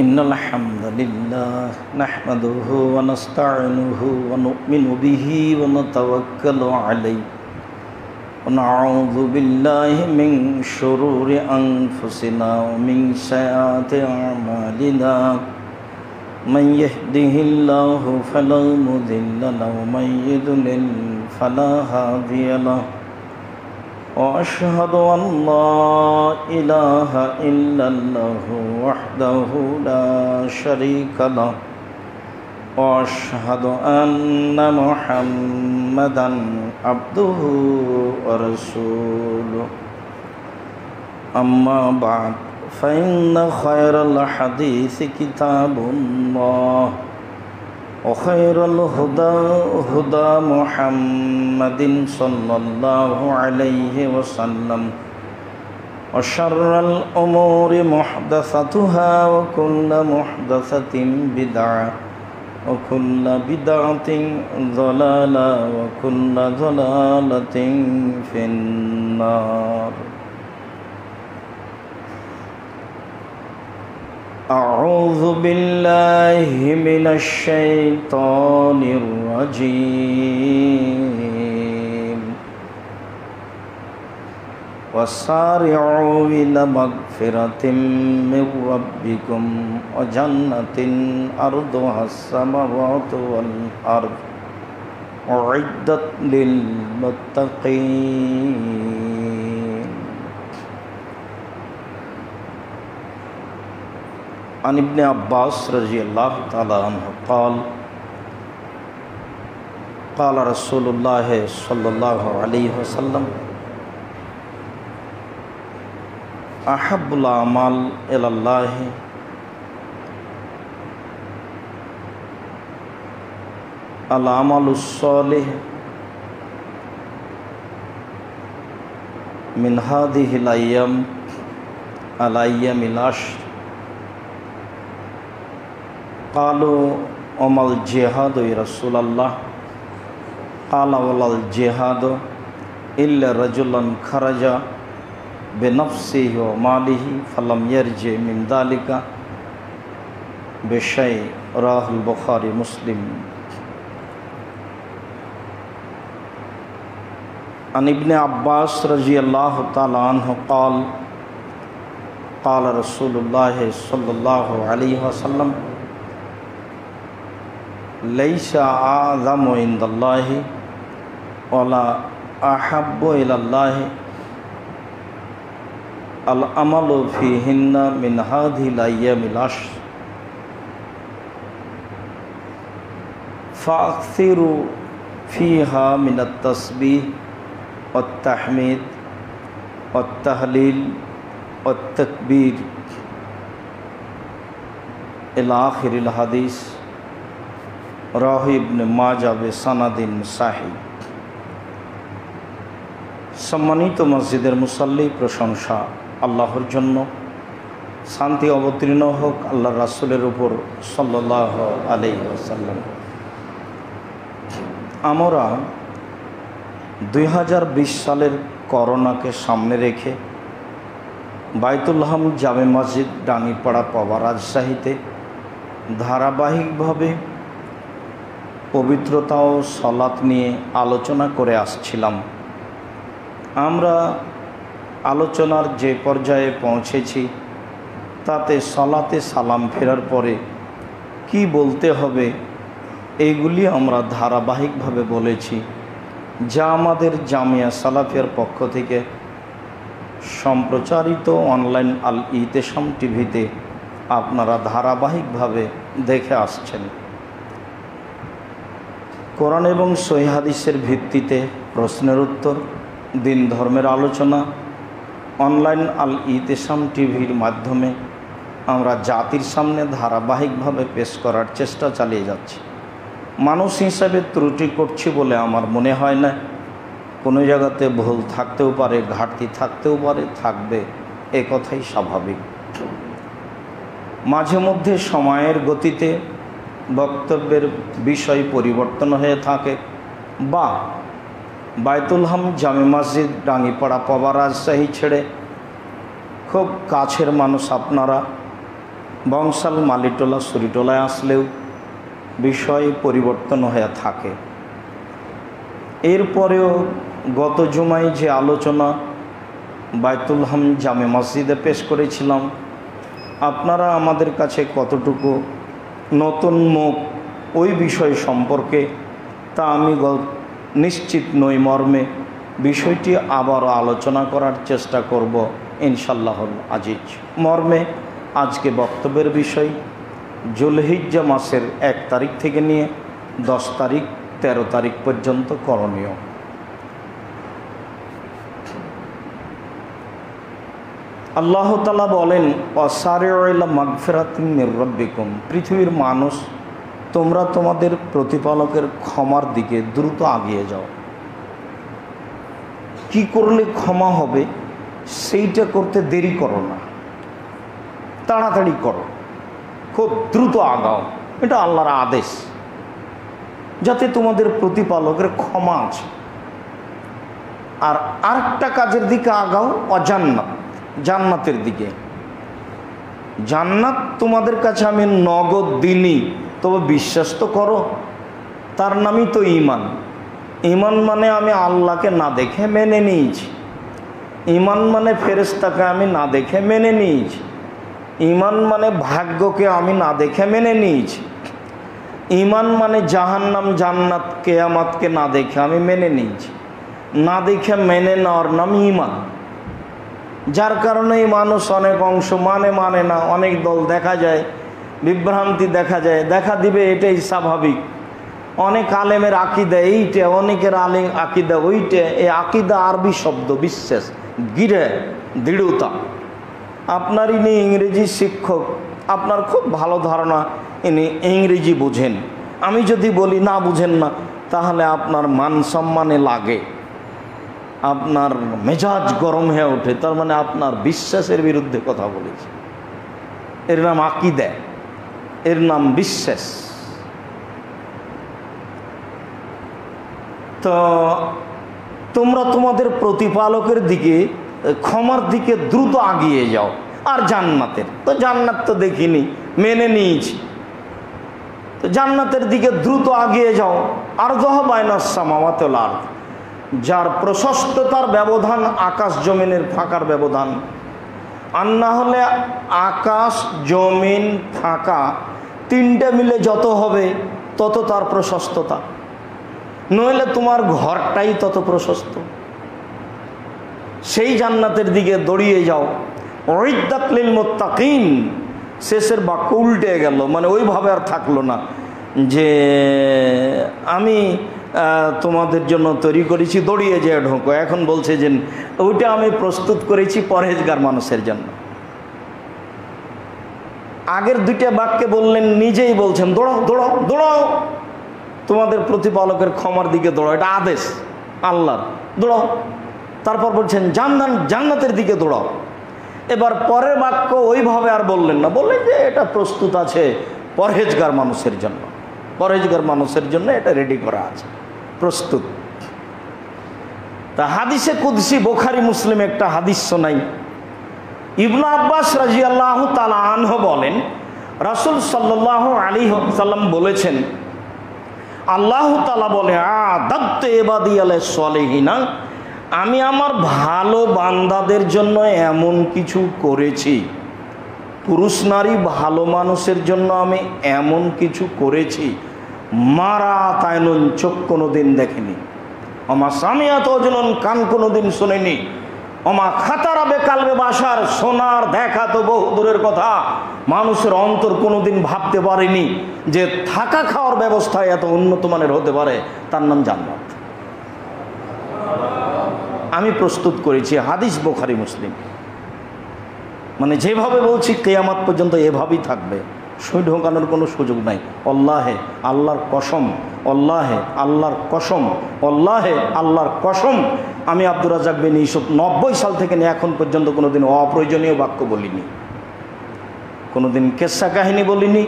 إن الحمد لله نحمده ونستعينه ونؤمن به ونتوكل عليه ونعوذ بالله من شرور أنفسنا ومن سيئات أعمالنا من يهده الله فلا مضل له ومن يضلل فلا هادي له وأشهد أن لا إله إلا الله وحده لا شريك له وأشهد أن محمدا عبده ورسوله أما بعد فإن خير الحديث كتاب الله وخير الهدى هدى محمد صلى الله عليه وسلم وشر الأمور محدثاتها وكل محدثة بدعة وكل بدعة ضلالة وكل ضلالة في النار أعوذ بالله من الشيطان الرجيم وسارعوا إلى مغفرة من ربكم وجنة أرضها السماوات والأرض أعدت للمتقين عن ابن عباس رضي الله تعالى عنه قال قال رسول الله صلى الله عليه وسلم أحب الأعمال إلى الله العمل الصالح من هذه الأيام الأيام العشر قالوا وما الجهاد يا رسول الله قال ولا الجهاد إلا رجلا خرج بنفسه وماله فلم يرجع من ذلك بشيء رواه البخاري مسلم عن ابن عباس رضي الله تعالى عنه قال قال رسول الله صلى الله عليه وسلم ليس أعظم عند الله ولا أحب إلى الله العمل فيهن من هذه الأيام العشر فأكثروا فيها من التسبيح والتحميد والتهليل والتكبير إلى آخر الحديث রাহ ইবনে মাজাহ বিসানাদিন সাহিহ। সম্মানিত মসজিদের মুসাল্লি, প্রশংসা আল্লাহর জন্য, শান্তি অবতীর্ণ হোক আল্লাহর রাসূলের উপর সাল্লাল্লাহু আলাইহি ওয়াসাল্লাম। আমরা 2020 সালের করোনাকে সামনে রেখে বাইতুল হাম জামে মসজিদ ডাঙ্গিপাড়া পাওয়া রাজশাহীতে ধারাবাহিকভাবে পবিত্রতা ও সালাত নিয়ে আলোচনা করে আসছিলাম। আমরা আলোচনার যে পর্যায়ে পৌঁছেছি তাতে সালাতে সালাম ফেরার পরে কি বলতে হবে এইগুলি আমরা ধারাবাহিকভাবে বলেছি, যা আমাদের জামিয়া সালাফিয়ার পক্ষ থেকে সম্প্রচারিত অনলাইন আল ইতেসাম টিভিতে আপনারা ধারাবাহিকভাবে দেখে আসছেন। কোরআন এবং সহিহ হাদিসের ভিত্তিতে প্রশ্নের উত্তর, দিন ধর্মের আলোচনা অনলাইন আল ইতেসাম টিভির মাধ্যমে আমরা জাতির সামনে ধারাবাহিকভাবে পেশ করার চেষ্টা চালিয়ে যাচ্ছি। মানুষ হিসাবে ত্রুটি করছি বলে আমার মনে হয় না। কোনো জায়গাতে ভুল থাকতেও পারে, ঘাটতি থাকতেও পারে, থাকবে, এ কথাই স্বাভাবিক। মাঝে মধ্যে সময়ের গতিতে বক্তব্যের বিষয় পরিবর্তন হয়ে থাকে বা বাইতুল হাম জামে মসজিদ ডাঙ্গিপাড়া পাওয়া রাজশাহী ছেড়ে খুব কাছের মানুষ আপনারা বংশাল, মালিটোলা, সুরিটোলায় আসলেও বিষয় পরিবর্তন হয়ে থাকে। এরপরেও গত জুমায় যে আলোচনা বায়তুল হাম জামে মসজিদে পেশ করেছিলাম, আপনারা আমাদের কাছে কতটুকু নতুন মুখ ওই বিষয় সম্পর্কে তা আমি নিশ্চিত নই, মর্মে বিষয়টি আবারও আলোচনা করার চেষ্টা করব ইনশাল্লাহুল আজিজ। মর্মে আজকে বক্তব্যের বিষয় জুলহিজ্জা মাসের 1 তারিখ থেকে নিয়ে 10 তারিখ 13 তারিখ পর্যন্ত করণীয়। আল্লাহ তাআলা বলেন, ওয়াসারিউ ইলা মাগফিরাতিন মির রাব্বিকুম, পৃথিবীর মানুষ তোমরা তোমাদের প্রতিপালকের ক্ষমার দিকে দ্রুত এগিয়ে যাও। কি করলে ক্ষমা হবে সেইটা করতে দেরি করো না, তাড়াতাড়ি করো, খুব দ্রুত আগাও। এটা আল্লাহর আদেশ, যাতে তোমাদের প্রতিপালকের ক্ষমা আছে। আর আরেকটা কাজের দিকে আগাও, অজান্নাত, জান্নাতের দিকে। জান্নাত তোমাদের কাছে আমি নগদ দিনই, তবে বিশ্বাস তো করো। তার নামই তো ঈমান। ঈমান মানে আমি আল্লাহকে না দেখে মেনে নিয়েছি। ঈমান মানে ফেরেশতাকে আমি না দেখে মেনে নিয়েছি। ঈমান মানে ভাগ্যকে আমি না দেখে মেনে নিয়েছি। ঈমান মানে জাহান্নাম, জান্নাত, কিয়ামতকে না দেখে আমি মেনে নিয়েছি। না দেখে মেনে নেওয়ার নাম ঈমান। যার কারণেই মানুষ অনেক অংশ মানে না, অনেক দল দেখা যায়, বিভ্রান্তি দেখা যায়, দেখা দিবে, এটাই স্বাভাবিক। অনেক আলেমের আকিদা এইটা, অনেকের আলেম আকিদা ওইটা। এই আকিদা আরবি শব্দ, বিশ্বাস, গিরে, দৃঢ়তা। আপনার ইনি ইংরেজি শিক্ষক, আপনার খুব ভালো ধারণা, ইনি ইংরেজি বুঝেন। আমি যদি বলি না বুঝেন না, তাহলে আপনার মান সম্মানে লাগে, আপনার মেজাজ গরম হয়ে ওঠে। তার মানে আপনার বিশ্বাসের বিরুদ্ধে কথা বলেছে। এর নাম আকিদা, এর নাম বিশ্বাস। তো তোমরা তোমাদের প্রতিপালকের দিকে, ক্ষমার দিকে দ্রুত এগিয়ে যাও। আর জান্নাতের তো, জান্নাত তো দেখিনি, মেনে নিয়েছি, তো জান্নাতের দিকে দ্রুত এগিয়ে যাও। আরযুহা বাইনাস সামাওয়াতি ওয়াল আরদ, যার প্রশস্ততার ব্যবধান আকাশ জমিনের ফাঁকার ব্যবধান। আর না হলে আকাশ জমিন ফাঁকা তিনটে মিলে যত হবে তত তার প্রশস্ততা, নইলে তোমার ঘরটাই তত প্রশস্ত। সেই জান্নাতের দিকে দৌড়িয়ে যাও। উইদ্দাত লিল মুত্তাকিন, শেষের বাক্য উল্টে গেল, মানে ওইভাবে আর থাকলো না যে আমি তোমাদের জন্য তৈরি করেছি, দৌড়িয়ে যেয়ে ঢোকো। এখন বলছে যে ওইটা আমি প্রস্তুত করেছি পরহেজগার মানুষের জন্য। আগের দুইটা বাক্যে বললেন, নিজেই বলছেন দৌড়াও দৌড়াও দৌড়াও, তোমাদের প্রতিপালকের ক্ষমার দিকে দৌড়াও, এটা আদেশ আল্লাহর, দৌড়াও। তারপর বলছেন জান্নাতের দিকে দৌড়াও। এবার পরের বাক্য ওইভাবে আর বললেন না, বললেন যে এটা প্রস্তুত আছে পরহেজগার মানুষের জন্য, পরহেজগার মানুষের জন্য এটা রেডি করা আছে, প্রস্তুত। তা হাদিসে কুদসি বুখারী মুসলিম একটা হাদিস শোনাই। ইবনে আব্বাস রাদিয়াল্লাহু তাআলা আনহু বলেন, রাসূল সাল্লাল্লাহু আলাইহি ওয়াসাল্লাম বলেছেন, আল্লাহ তাআলা বলে, আদাত্তু ইবাদিয়াল সালিহিনা, আমি আমার ভালো বান্দাদের জন্য এমন কিছু করেছি, পুরুষ নারী ভালো মানুষের জন্য আমি এমন কিছু করেছি, মারা তাইনুন, চোখ কোনোদিন দেখেনি, আমা সামিয়াত ওজুনুন, কান কোনোদিন শোনেনি, আমা খাতারা বেকালবে বাসার, সোনার দেখা তো বহু দূরের কথা, মানুষের অন্তর কোনোদিন ভাবতে পারেনি যে থাকা খাওয়ার ব্যবস্থা এত উন্নত মানের হতে পারে। তার নাম জান্নাত। আমি প্রস্তুত করেছি, হাদিস বুখারী মুসলিম। মানে যেভাবে বলছি কিয়ামত পর্যন্ত এভাবেই থাকবে, সুই ঢোকানোর কোনো সুযোগ নাই। আল্লাহে আল্লাহর কসম, আল্লাহে আল্লাহর কসম, আল্লাহে আল্লাহর কসম, আমি আব্দুর রাজ্জাক বিন ইউসুফ 90 সাল থেকে নিয়ে এখন পর্যন্ত কোনোদিন অপ্রয়োজনীয় বাক্য বলিনি, কোনোদিন কেসা কাহিনী বলিনি,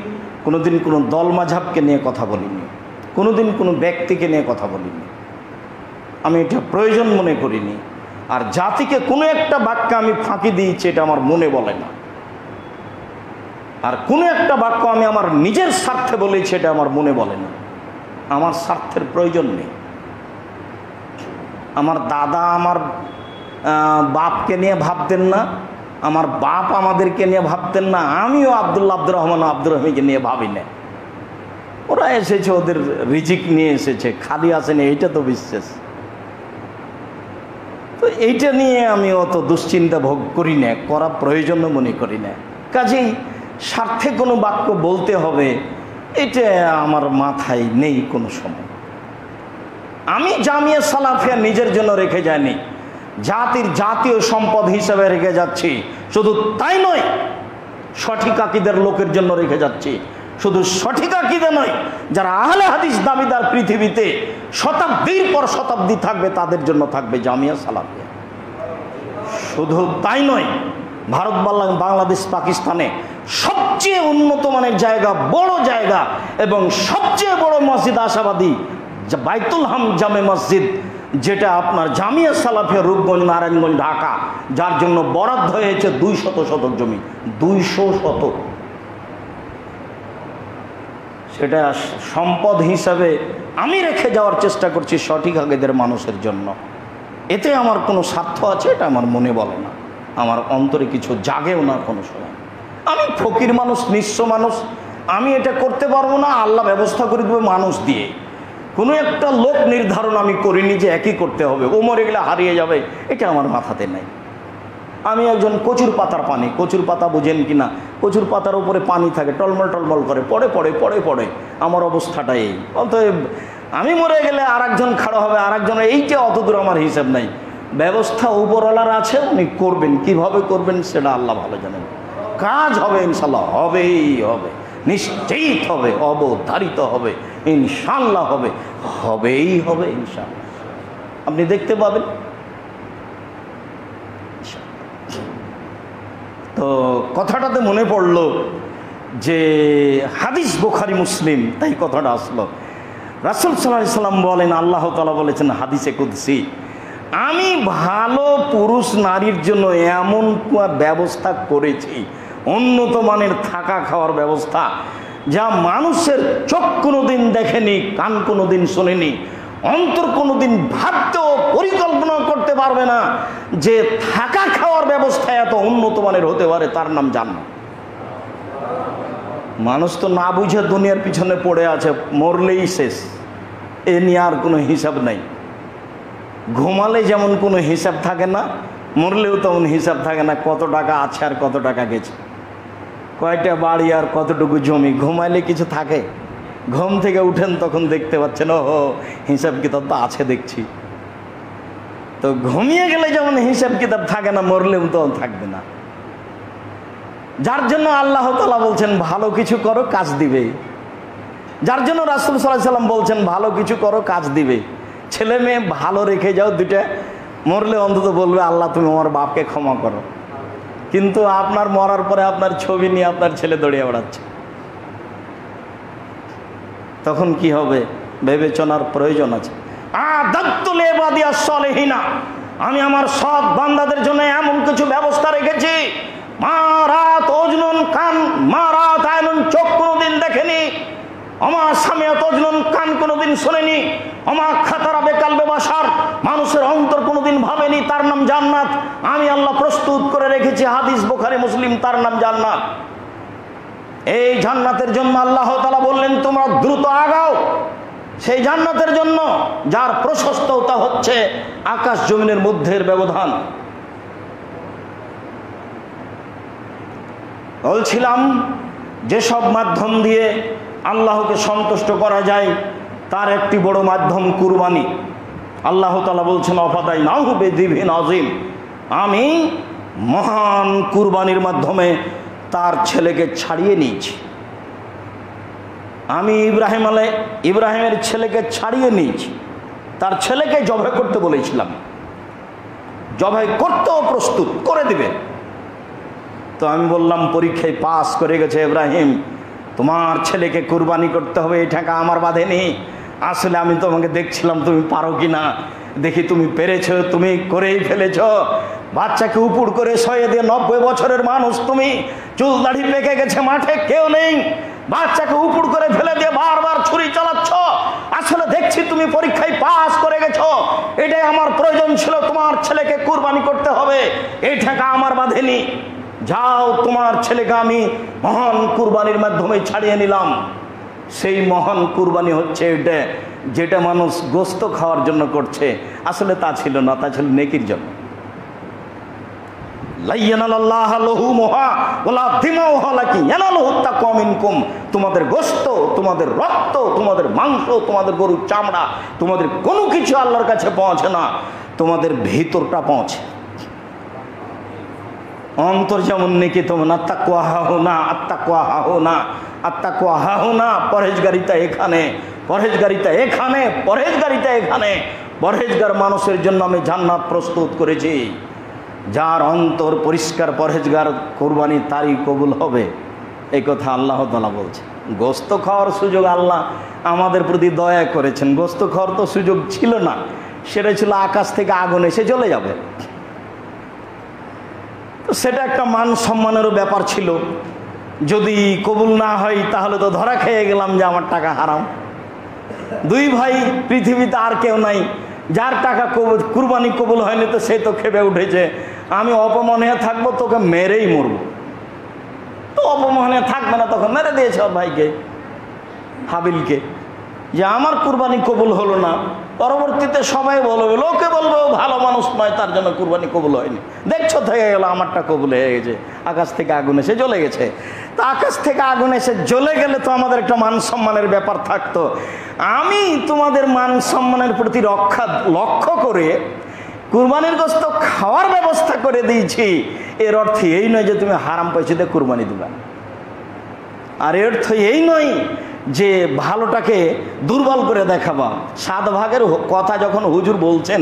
কোনোদিন কোনো দল মাঝহাবকে নিয়ে কথা বলিনি, কোনোদিন কোনো ব্যক্তিকে নিয়ে কথা বলিনি। আমি এটা প্রয়োজন মনে করিনি। আর জাতিকে কোনো একটা বাক্যে আমি ফাঁকি দিয়েছি, এটা আমার মনে বলে না। আর কোনো একটা বাক্য আমি আমার নিজের স্বার্থে বলেছি এটা আমার মনে বলে না, আমার স্বার্থের প্রয়োজন নেই। আমার দাদা আমার বাপকে নিয়ে ভাবতেন না, আমার বাপ আমাদেরকে নিয়ে ভাবতেন না, আমিও আব্দুল্লাহ আব্দুর রহমান আব্দুর রহিমকে নিয়ে ভাবি না। ওরা এসেছে ওদের রিজিক নিয়ে এসেছে, খালি আসেনি, এইটা তো বিশ্বাস। তো এইটা নিয়ে আমি অত দুশ্চিন্তা ভোগ করি না, করা প্রয়োজন মনে করি না। কাজেই স্বার্থে কোনো বাক্য বলতে হবে এটা আমার মাথায় নেই কোনো সময়। আমি জামিয়া সালাফিয়া নিজের জন্য রেখে যাইনি, জাতির জাতীয় সম্পদ হিসেবে রেখে যাচ্ছি। শুধু তাই নয়, সঠিক আকীদার লোকের জন্য রেখে যাচ্ছি। শুধু সঠিক আকীদা নয়, যারা আহলে হাদিস দাবিদার পৃথিবীতে শতাব্দীর পর শতাব্দী থাকবে তাদের জন্য থাকবে জামিয়া সালাফিয়া। শুধু তাই নয়, ভারত বাংলাদেশ পাকিস্তানে সবচেয়ে উন্নত মানের জায়গা, বড় জায়গা এবং সবচেয়ে বড় মসজিদ আশাবাদী বাইতুল হাম জামে মসজিদ, যেটা আপনার জামিয়া সালাফিয়া রূপগঞ্জ নারায়ণগঞ্জ ঢাকা, যার জন্য বরাদ্দ হয়েছে 200 শতক জমি, 200 শতক। সেটা সম্পদ হিসাবে আমি রেখে যাওয়ার চেষ্টা করছি সঠিক আকীদার মানুষের জন্য। এতে আমার কোনো স্বার্থ আছে এটা আমার মনে বলে না, আমার অন্তরে কিছু জাগেও না কোনো সময়। আমি ফকির মানুষ, নিঃস্ব মানুষ, আমি এটা করতে পারবো না, আল্লাহ ব্যবস্থা করে দেবে মানুষ দিয়ে। কোনো একটা লোক নির্ধারণ আমি করিনি যে একই করতে হবে, ও মরে গেলে হারিয়ে যাবে, এটা আমার মাথাতে নাই। আমি একজন কচুর পাতার পানি, কচুর পাতা বুঝেন কি না, কচুর পাতার উপরে পানি থাকে, টলমল টলমল করে পড়ে পড়ে পড়ে পড়ে, আমার অবস্থাটা এই। অতএব আমি মরে গেলে আর একজন খাড়া হবে, আর একজন, এইটা অত দূর আমার হিসাব নাই। ব্যবস্থা উপরওয়ালার আছে, উনি করবেন, কিভাবে করবেন সেটা আল্লাহ ভালো জানেন। কাজ হবে ইনশাল্লাহ, হবেই হবে, নিশ্চিত হবে, অবধারিত হবে, ইনশাল্লাহ হবে, হবেই হবে ইনশাল্লাহ, আপনি দেখতে পাবেন। তো কথাটাতে মনে পড়ল যে হাদিস বুখারী মুসলিম, তাই কথাটা আসলো। রাসূল সাল্লাল্লাহু আলাইহি সাল্লাম বলেন, আল্লাহ তাআলা বলেছেন হাদিসে কুদসি, আমি ভালো পুরুষ নারীর জন্য এমন ব্যবস্থা করেছি, উন্নত মানের থাকা খাওয়ার ব্যবস্থা, যা মানুষের চোখ কোনোদিন দেখেনি, কান কোনোদিন শোনেনি, অন্তর কোনোদিন ভাবতেও পরিকল্পনা করতে পারবে না যে থাকা খাওয়ার ব্যবস্থা এত উন্নত মানের হতে পারে। তার নাম জান্নাত। মানুষ তো না বুঝে দুনিয়ার পিছনে পড়ে আছে, মরলেই শেষ, এ নিয়ে আর কোনো হিসাব নাই। ঘুমালে যেমন কোনো হিসাব থাকে না, মরলেও তেমন হিসাব থাকে না, কত টাকা আছে আর কত টাকা গেছে, কয়টা বাড়ি আর কতটুকু জমি। ঘুমাইলে কিছু থাকে? ঘুম থেকে উঠেন তখন দেখতে পাচ্ছেন ও হিসাব কিতাব তো আছে দেখছি। তো ঘুমিয়ে গেলে যেমন হিসাব কিতাব থাকে না, মরলেও তখন থাকবে না। যার জন্য আল্লাহ তাআলা বলছেন ভালো কিছু করো, কাজ দিবে। যার জন্য রাসূল সাল্লাল্লাহু আলাইহি সাল্লাম বলছেন ভালো কিছু করো, কাজ দিবে। ছেলে মেয়ে ভালো রেখে যাও দুইটা, মরলে অন্তত বলবে আল্লাহ তুমি আমার বাপকে ক্ষমা করো। কিন্তু আপনার মরার পরে আপনার ছবি নিয়ে আপনার ছেলে দৌড়িয়ে বেড়াচ্ছে, তখন কি হবে? বিবেচনার প্রয়োজন আছে। আদাতুল ইবাদিয়াস সালিহিনা, আমি আমার সৎ বান্দাদের জন্য এমন কিছু ব্যবস্থা রেখেছি, মারাত ওজনুন কান, মারাত আয়নুন, চোখ কোনোদিন দেখেনি, আমার সামিয়াত ওজনুন, কান কোনোদিন শোনেনি, আমার খাতারা বেকালবে বাসার, মানুষের অন্তর কোনোদিন ভাবেনি, তার নাম জান্নাত। আমি আল্লাহ প্রস্তুত করে রেখেছি, হাদিস বুখারী মুসলিম, তার নাম জান্নাত। এই জান্নাতের জন্য আল্লাহ তাআলা বললেন তোমরা দ্রুত আগাও সেই জান্নাতের জন্য, যার প্রশস্ততা হচ্ছে আকাশ জমিনের মধ্যের ব্যবধান। বলছিলাম যেসব মাধ্যম দিয়ে আল্লাহকে সন্তুষ্ট করা যায় তার একটি বড় মাধ্যম কুরবানি। আল্লাহ তাআলা বলছেন অফাদাইনাহু বিযিবহিন আযীম, আমি মহান কুরবানির মাধ্যমে তার ছেলেকে ছাড়িয়ে নিয়েছি। আমি ইব্রাহিমের ছেলেকে ছাড়িয়ে নিয়েছি, তার ছেলেকে জবাই করতে বলেছিলাম, জবাই করতেও প্রস্তুত করে দিবে। তো আমি বললাম পরীক্ষায় পাস করে গেছে ইব্রাহিম, তোমার ছেলেকে কুরবানি করতে হবে, এই ঠেকা আমার বাঁধেনি। আসলে আমি তোমাকে দেখছিলাম তুমি পারো কি না, দেখি তুমি পেরেছ, তুমি করেই ফেলেছ। বাচ্চাকে উপুড় করে শয়ে দিয়ে 90 বছরের মানুষ তুমি, চুল দাড়ি পেকে গেছে, মাঠে কেউ নেই, বাচ্চাকে উপুড় করে ফেলে দিয়ে বারবার ছুরি চালাচ্ছ। আসলে দেখছি তুমি পরীক্ষায় পাস করে গেছো, এটাই আমার প্রয়োজন ছিল, তোমার ছেলেকে কুরবানি করতে হবে, এই টাকা আমার বাঁধেনি, যাও তোমার ছেলেকে আমি মহান কুরবানির মাধ্যমে ছাড়িয়ে নিলাম। সেই মহান কুরবানি হচ্ছে এটা, যেটা মানুষ গোস্ত খাওয়ার জন্য করছে, আসলে তা ছিল না, তা ছিল নেকির জন্য। তোমাদের গোস্ত, তোমাদের রক্ত, তোমাদের মাংস, তোমাদের গরুর চামড়া, তোমাদের কোনো কিছু আল্লাহর কাছে পৌঁছে না, তোমাদের ভিতরটা পৌঁছে। অন্তর যেমন নেকি তেমন আত্মাকুয়াহাহুনা, পরহেজগারিতা এখানে, পরহেজগারিতা এখানে, পরহেজগারিতা এখানে। পরহেজগার মানুষের জন্য আমি জান্নাত প্রস্তুত করেছি। যার অন্তর পরিষ্কার পরহেজগার, কুরবানি তারই কবুল হবে, এই কথা আল্লাহ তাআলা বলছে। গোস্ত খাওয়ার সুযোগ আল্লাহ আমাদের প্রতি দয়া করেছেন। গোস্ত খাওয়ার তো সুযোগ ছিল না, সেটা ছিল আকাশ থেকে আগুন এসে চলে যাবে। তো সেটা একটা মান সম্মানেরও ব্যাপার ছিল। যদি কবুল না হয় তাহলে তো ধরা খেয়ে গেলাম যে আমার টাকা হারাম। দুই ভাই, পৃথিবীতে আর কেউ নাই যার টাকা কুরবানি কবুল হয়নি, তো সে তো খেপে উঠেছে, আমি অপমানে থাকবো, তোকে মেরেই মরবো। তো অপমানে থাকবে না, তখন মেরে দিয়েছে ওর ভাইকে, হাবিলকে, যে আমার কুরবানি কবুল হলো না। পরবর্তীতে সবাই বলবে, লোকে বলবে ও ভালো মানুষ নয়, তার জন্য কুরবানি কবুল হয়নি। দেখছো থেকে গেল, আমারটা কবুল হয়ে গেছে, আকাশ থেকে আগুন এসে জ্বলে গেছে। তো আকাশ থেকে আগুন এসে জ্বলে গেলে তো আমাদের একটা মান সম্মানের ব্যাপার থাকতো। আমি তোমাদের মান সম্মানের প্রতি লক্ষ্য করে কুরবানির গোস্ত খাওয়ার ব্যবস্থা করে দিয়েছি। এর অর্থ এই নয় যে তুমি হারাম পয়সাতে কুরবানি দিবা, আর এর অর্থ এই নয় যে ভালোটাকে দুর্বল করে দেখাবা। 7 ভাগের কথা যখন হুজুর বলছেন,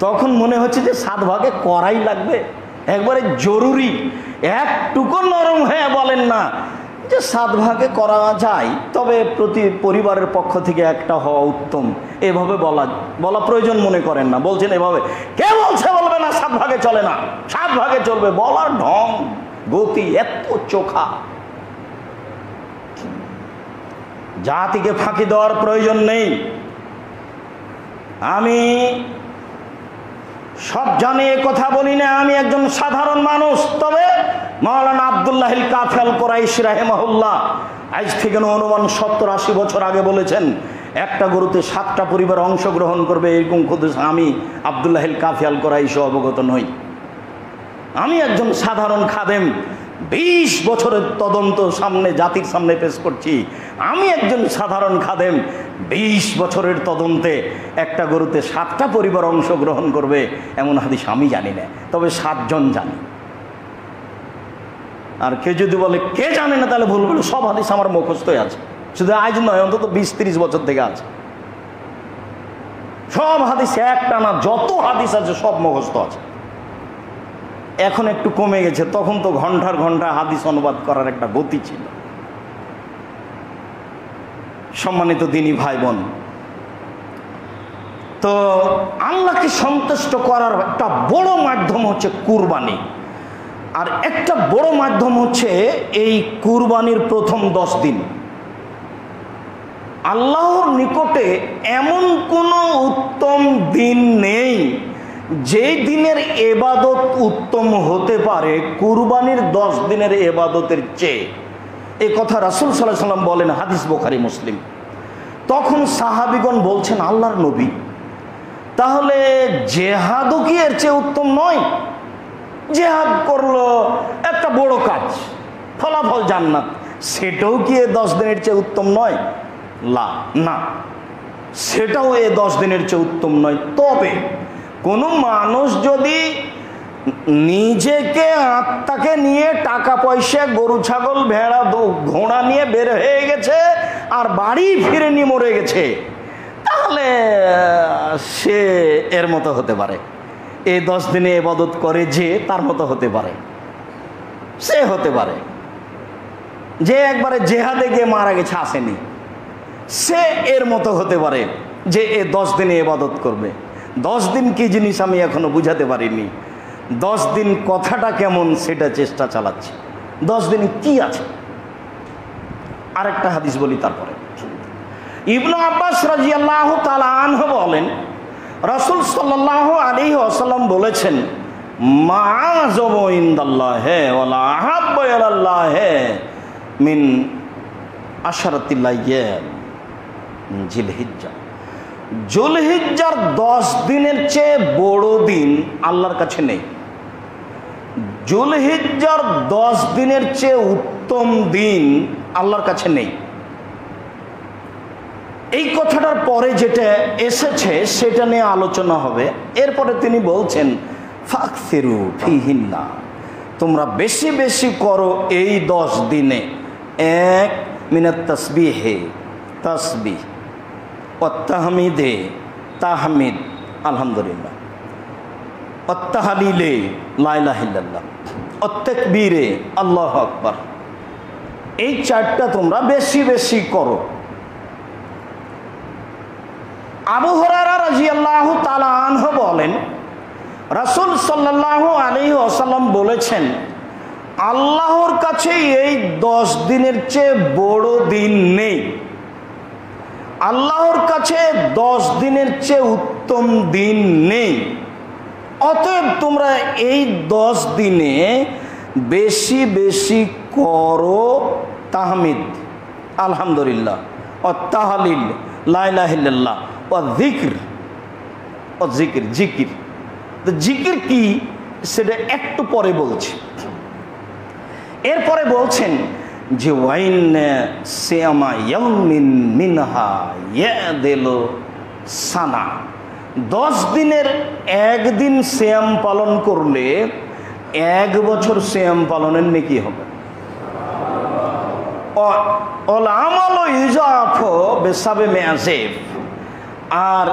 তখন মনে হচ্ছে যে 7 ভাগে করাই লাগবে, একবারে জরুরি। একটুকু নরম হয়ে বলেন না যে 7 ভাগে করা যায়, তবে প্রতি পরিবারের পক্ষ থেকে একটা হওয়া উত্তম, এভাবে বলা প্রয়োজন মনে করেন না। বলছেন এভাবে, কে বলছে বলবে না 7 ভাগে চলে না, 7 ভাগে চলবে, বলার ঢং গতি এত চোখা। জাতিকে ফাঁকি দেওয়ার প্রয়োজন নেই। আমি সব জানি এ কথা বলি না, আমি একজন সাধারণ মানুষ। তবে মাওলানা আব্দুল্লাহিল কাফি আল কুরাইশি রাহিমাহুল্লাহ আজ থেকে অনুমান 70-80 বছর আগে বলেছেন, একটা গরুতে 7টা পরিবার অংশগ্রহণ করবে, এরকম খুদ আমি আব্দুল্লাহিল কাফি আল কুরাইশি অবগত নই। আমি একজন সাধারণ খাদেম, 20 বছরের তদন্ত জাতির সামনে পেশ করছি। আমি একজন সাধারণ খাদেম, 20 বছরের তদন্তে একটা গরুতে 7টা পরিবার অংশগ্রহণ করবে এমন হাদিস আমি জানি না, তবে 7 জন জানি। আর কেউ যদি বলে কে জানে না, তাহলে ভুল বলে, সব হাদিস আমার মুখস্থই আছে, শুধু আজ নয়, অন্তত 20-30 বছর থেকে আছে। সব হাদিস একটা না, যত হাদিস আছে সব মুখস্থ আছে। এখন একটু কমে গেছে, তখন তো ঘন্টার ঘন্টা হাদিস অনুবাদ করার একটা গতি ছিল। সম্মানিত দিনী ভাই বোন, তো আল্লাহকে সন্তুষ্ট করার একটা বড় মাধ্যম হচ্ছে কুরবানি, আর একটা বড় মাধ্যম হচ্ছে এই কুরবানির প্রথম 10 দিন। আল্লাহর নিকটে এমন কোনো উত্তম দিন নেই যেই দিনের এবাদত উত্তম হতে পারে কুরবানির 10 দিনের এবাদতের চেয়ে। এই কথা রাসূল সাল্লাল্লাহু আলাইহি ওয়াসাল্লাম বলেন, হাদিস বুখারী মুসলিম। তখন সাহাবীগণ বলছেন, আল্লাহর নবী, তাহলে জেহাদও কি এর চেয়ে উত্তম নয়? জেহাদ করলো একটা বড় কাজ, ফলাফল জান্নাত, সেটাও কি এ 10 দিনের চেয়ে উত্তম নয়? না, সেটাও এ 10 দিনের চেয়ে উত্তম নয়। তবে কোনো মানুষ যদি নিজেকে, আত্মাকে নিয়ে, টাকা পয়সা, গরু ছাগল ভেড়া ঘোড়া নিয়ে বের হয়ে গেছে আর বাড়ি ফিরে নিয়ে মরে গেছে, তাহলে সে এর মতো হতে পারে। এই 10 দিনে ইবাদত করে যে তার মতো হতে পারে, সে হতে পারে। যে একবারে জেহাদে গিয়ে মারা গেছে, আসেনি, সে এর মতো হতে পারে যে এ 10 দিনে ইবাদত করবে। 10 দিন কি জিনিস আমি এখনো বুঝাতে পারিনি। 10 দিন কথাটা কেমন সেটা চেষ্টা চালাচ্ছি। 10 দিনে কি আছে? আরেকটা হাদিস বলি তারপরে। ইবনে আব্বাস রাদিয়াল্লাহু তাআলা আনহু বলেন, রাসূল সাল্লাল্লাহু আলাইহি ওয়াসাল্লাম বলেছেন, মা আযমু ইনদাল্লাহি ওয়া লা আহাব্বু ইলাল্লাহি মিন আশরাতিল আইয়াম জিলহিজ্জা। জুলহিজ্জার 10 দিনের চেয়ে বড় দিন আল্লাহর কাছে নেই। জুলহিজ্জার 10 দিনের চেয়ে উত্তম দিন আল্লাহর কাছে নেই। এই কথাটার পরে যেটা এসেছে সেটা নিয়ে আলোচনা হবে। এরপরে তিনি বলছেন, ফাকসিরু ফিহিন্না, তোমরা বেশি বেশি করো এই 10 দিনে। এক মিনাত তাসবিহে, তাসবিহ, অত্তাহমিদে, তাহমিদ, আলহামদুলিল্লাহ, অত্তাহলিলে, লা ইলাহা ইল্লাল্লাহ, অত্তাকবীরে, আল্লাহু আকবার। এই 4টা তোমরা বেশি বেশি করো। আবু হুরায়রা রাদিয়াল্লাহু তাআলা আনহু বলেন, রাসূল সাল্লাল্লাহু আলাইহি ওয়াসাল্লাম বলেছেন, আল্লাহর কাছে এই 10 দিনের চেয়ে বড় দিন নেই। আল্লাহর কাছে 10 দিনের চেয়ে উত্তম দিন নেই। অতএব তোমরা এই 10 দিনে বেশি বেশি করো তাহমিদ, আলহামদুলিল্লাহ, ও তাহলিল, লা ইলাহা ইল্লাল্লাহ, ও যিকর, ও জিকির। জিকির তো জিকির কি সেটা একটু পরে বলছি। এরপরে বলছেন যে ওয়াইন সিয়ামা ইয়াউমিন মিনহা ইয়াদিলু সানা, 10 দিনের একদিন সিয়াম পালন করলে 1 বছর সিয়াম পালনের নেকি হবে। অল আমালু ইউজাফু বিসাবে মেয়াজিব, আর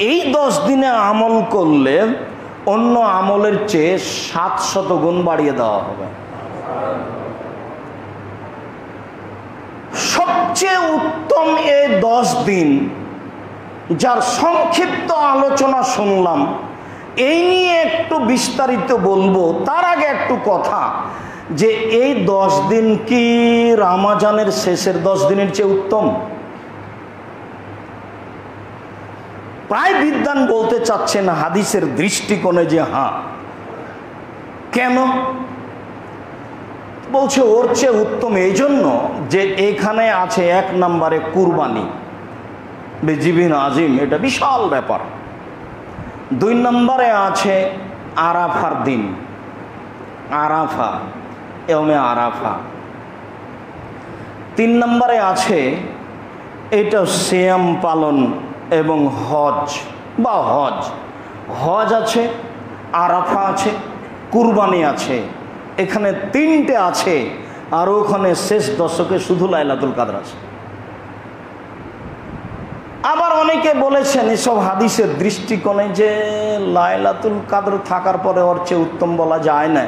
এই 10 দিনে আমল করলে অন্য আমলের চেয়ে 700 গুণ বাড়িয়ে দেওয়া হবে। সবচেয়ে উত্তম এই 10 দিন, যার সংক্ষিপ্ত আলোচনা শুনলাম, এই নিয়ে একটু বিস্তারিত বলবো। তার আগে একটু কথা, যে এই 10 দিন কি রমজানের শেষের 10 দিনের চেয়ে উত্তম? প্রায় বিদ্বান বলতে চাচ্ছেন হাদিসের দৃষ্টিকোণে যে হ্যাঁ। কেন বলছে ওর চেয়ে উত্তম? এই জন্য যে এখানে আছে 1 নম্বরে কুরবানি, বেজিবিন আজিম, এটা বিশাল ব্যাপার। 2 নম্বরে আছে আরাফার দিন, আরাফা, ইয়মে আরাফা। 3 নম্বরে আছে এটা সিয়াম পালন এবং হজ বা হজ। হজ আছে, আরাফা আছে, কুরবানি আছে। এখানে 3টে আছে। আর ওখানে শেষ দশকে শুধু লাইলাতুল কাদর আছে। আবার অনেকে বলেছেন এসব হাদিসের দৃষ্টিকোণে যে লাইলাতুল কাদর থাকার পরে ওর চেয়ে উত্তম বলা যায় না,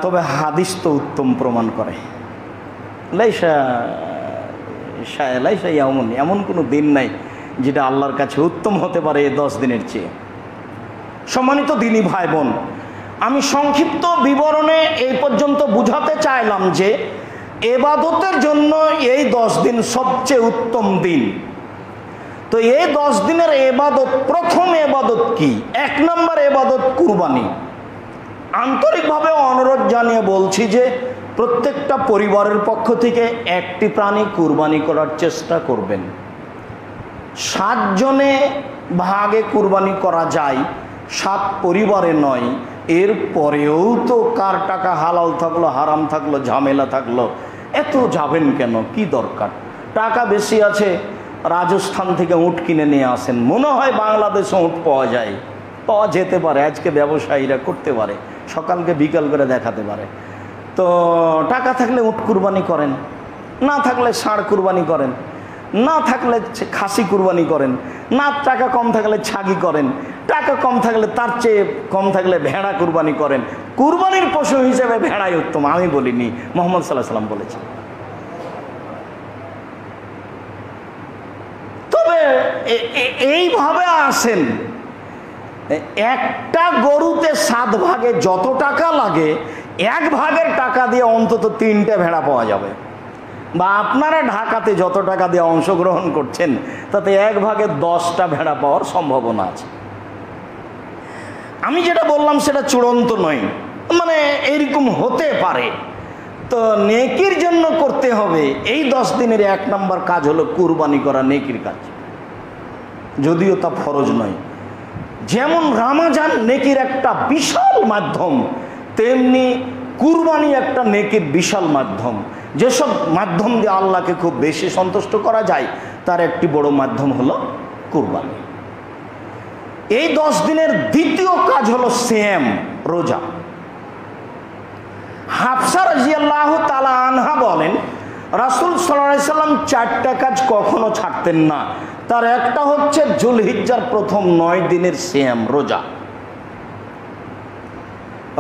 তবে হাদিস তো উত্তম প্রমাণ করে। এমন কোনো দিন নাই যেটা আল্লাহর কাছে উত্তম হতে পারে এই 10 দিনের চেয়ে। সম্মানিত দিনী ভাই বোন, আমি সংক্ষিপ্ত বিবরণে এই পর্যন্ত বুঝাতে চাইলাম যে এবাদতের জন্য এই 10 দিন সবচেয়ে উত্তম দিন। তো এই 10 দিনের এবাদত, প্রথম এবাদত কি? 1 নম্বর এবাদত কুরবানি। আন্তরিকভাবে অনুরোধ জানিয়ে বলছি যে প্রত্যেকটা পরিবারের পক্ষ থেকে একটি প্রাণী কুরবানি করার চেষ্টা করবেন। 7 জনে ভাগে কুরবানি করা যায়, 7 পরিবারে নয়। এর পরেও তো কার টাকা হালাল থাকলো হারাম থাকলো ঝামেলা থাকলো, এত যাবেন কেন? কি দরকার? টাকা বেশি আছে, রাজস্থান থেকে উট কিনে নিয়ে আসেন। মনে হয় বাংলাদেশে উট পাওয়া যায়, পাওয়া যেতে পারে। আজকে ব্যবসায়ীরা করতে পারে, সকালকে বিকাল করে দেখাতে পারে। তো টাকা থাকলে উট কুরবানি করেন, না থাকলে ষাঁড় কুরবানি করেন, না থাকলে খাসি কুরবানি করেন, না টাকা কম থাকলে ছাগি করেন, টাকা কম থাকলে তার চেয়ে কম থাকলে ভেড়া কুরবানি করেন। কুরবানির পশু হিসেবে ভেড়াই উত্তম, আমি বলিনি, মুহাম্মদ সাল্লাল্লাহু আলাইহি ওয়াসাল্লাম বলেছেন। তবে এইভাবে আসেন একটা গরুতে 7 ভাগে যত টাকা লাগে 1 ভাগের টাকা দিয়ে অন্তত 3টে ভেড়া পাওয়া যাবে। বা আপনারা ঢাকাতে যত টাকা দিয়ে অংশগ্রহণ করছেন তাতে 1 ভাগে 10টা ভেড়া পাওয়ার সম্ভাবনা আছে। আমি যেটা বললাম সেটা চূড়ান্ত নয়, মানে এইরকম হতে পারে। তো নেকির জন্য করতে হবে। এই 10 দিনের 1 নম্বর কাজ হলো কুরবানি করা, নেকির কাজ, যদিও তা ফরজ নয়। যেমন রমজান নেকির একটা বিশাল মাধ্যম, তেমনি কুরবানি একটা নেকির বিশাল মাধ্যম। যেসব মাধ্যম দিয়ে আল্লাহকে খুব বেশি সন্তুষ্ট করা যায় তার একটি বড় মাধ্যম হলো কুরবানি। এই 10 দিনের দ্বিতীয় কাজ হলো সিয়াম, রোজা। হাফসা রাদিয়াল্লাহু তাআলা আনহা বলেন, রাসূল সাল্লাল্লাহু আলাইহি সাল্লাম 4টা কাজ কখনো ছাড়তেন না। তার একটা হচ্ছে যুলহিজ্জার প্রথম 9 দিনের সিয়াম, রোজা।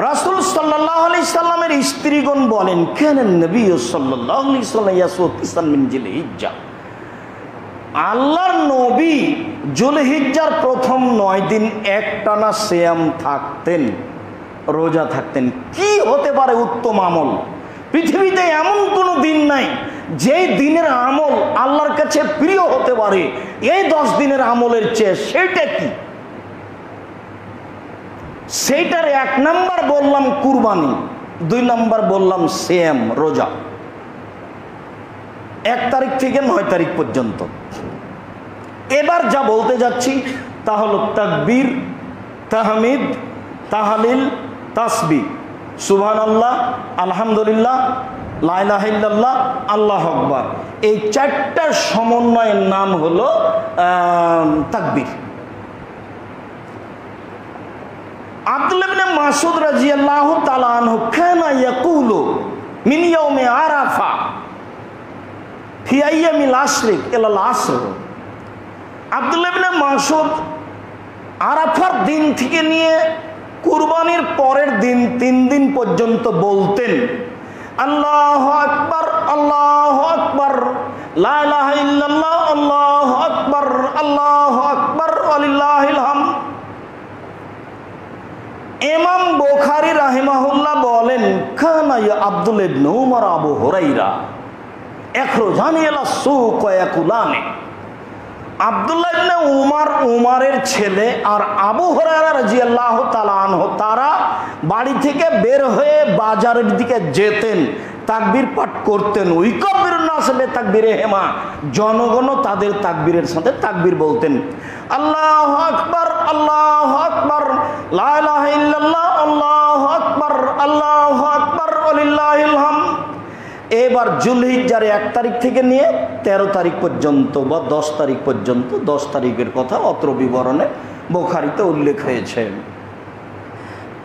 রাসূল সাল্লাল্লাহু আলাইহি সাল্লামের স্ত্রীগণ বলেন, কানান নবী সাল্লাল্লাহু আলাইহি সাল্লাম ইয়াসুম মিন যুলহিজ্জা, আল্লাহর নবী যুলহিজ্জার প্রথম 9 দিন একটানা সিয়াম থাকতেন, রোজা থাকতেন। কি হতে পারে উত্তম আমল? পৃথিবীতে এমন কোনো দিন নাই যেই দিনের আমল আল্লাহর কাছে প্রিয় হতে পারে এই 10 দিনের আমলের চেয়ে। সেটা কি? সেইটার 1 নাম্বার বললাম কুরবানি, 2 নাম্বার বললাম সিয়াম, রোজা। 1 তারিখ থেকে 9 তারিখ পর্যন্ত। এবার যা বলতে যাচ্ছি তা হলো তাকবীর, তাহমিদ, তাহলিল, তাসবিহ, সুবহানাল্লাহ, আলহামদুলিল্লাহ, লা ইলাহা ইল্লাল্লাহ, আল্লাহু আকবার। এই 4টার সমন্বয়ের নাম হলো তাকবীর। আব্দুল্লাহ ইবনে মাসউদ রাদিয়াল্লাহু তাআলা আনহু কানা ইয়াকুলু মিন ইয়াউমি আরাফা ফি আইয়ামিল আশরিক ইলাল আসর। আব্দুল্লাহ ইবনে মাসউদ আরাফার দিন থেকে নিয়ে কুরবানির পরের দিন 3 দিন পর্যন্ত বলতেন, আল্লাহু আকবার, আল্লাহু আকবার, লা ইলাহা ইল্লাল্লাহ, আল্লাহু আকবার, আল্লাহু আকবার, ওয়ালিল্লাহিল হামদ। ইমাম বুখারী রাহিমাহুল্লাহ বলেন, কানা ইয়া আব্দুল্লাহ ইবনে উমর আবু হুরায়রা ইখরুজানি ইলা সুক ওয়া ইয়াকুলানি। আব্দুল্লাহ ইবনে উমরের ছেলে আর আবু হুরায়রা রাদিয়াল্লাহু তাআলা আনহু তারা বাড়ি থেকে বের হয়ে বাজারের দিকে যেতেন, তাকবীর পাঠ করতেন। ওয়াকাবিরুন নাস বিতাকবীরিহিমা, জনগণও তাদের তাকবীরের সাথে তাকবীর বলতেন। আল্লাহু আকবার, আল্লাহু আকবার, লা ইলাহা ইল্লাল্লাহ, আল্লাহু আকবার, আল্লাহু আকবার, ওয়ালিল্লাহিল হামদ। এবার যুলহিজ্জার 1 তারিখ থেকে নিয়ে 13 তারিখ পর্যন্ত বা 10 তারিখ পর্যন্ত, 10 তারিখের কথা অত্র বিবরণে বুখারীতে উল্লেখ হয়েছে।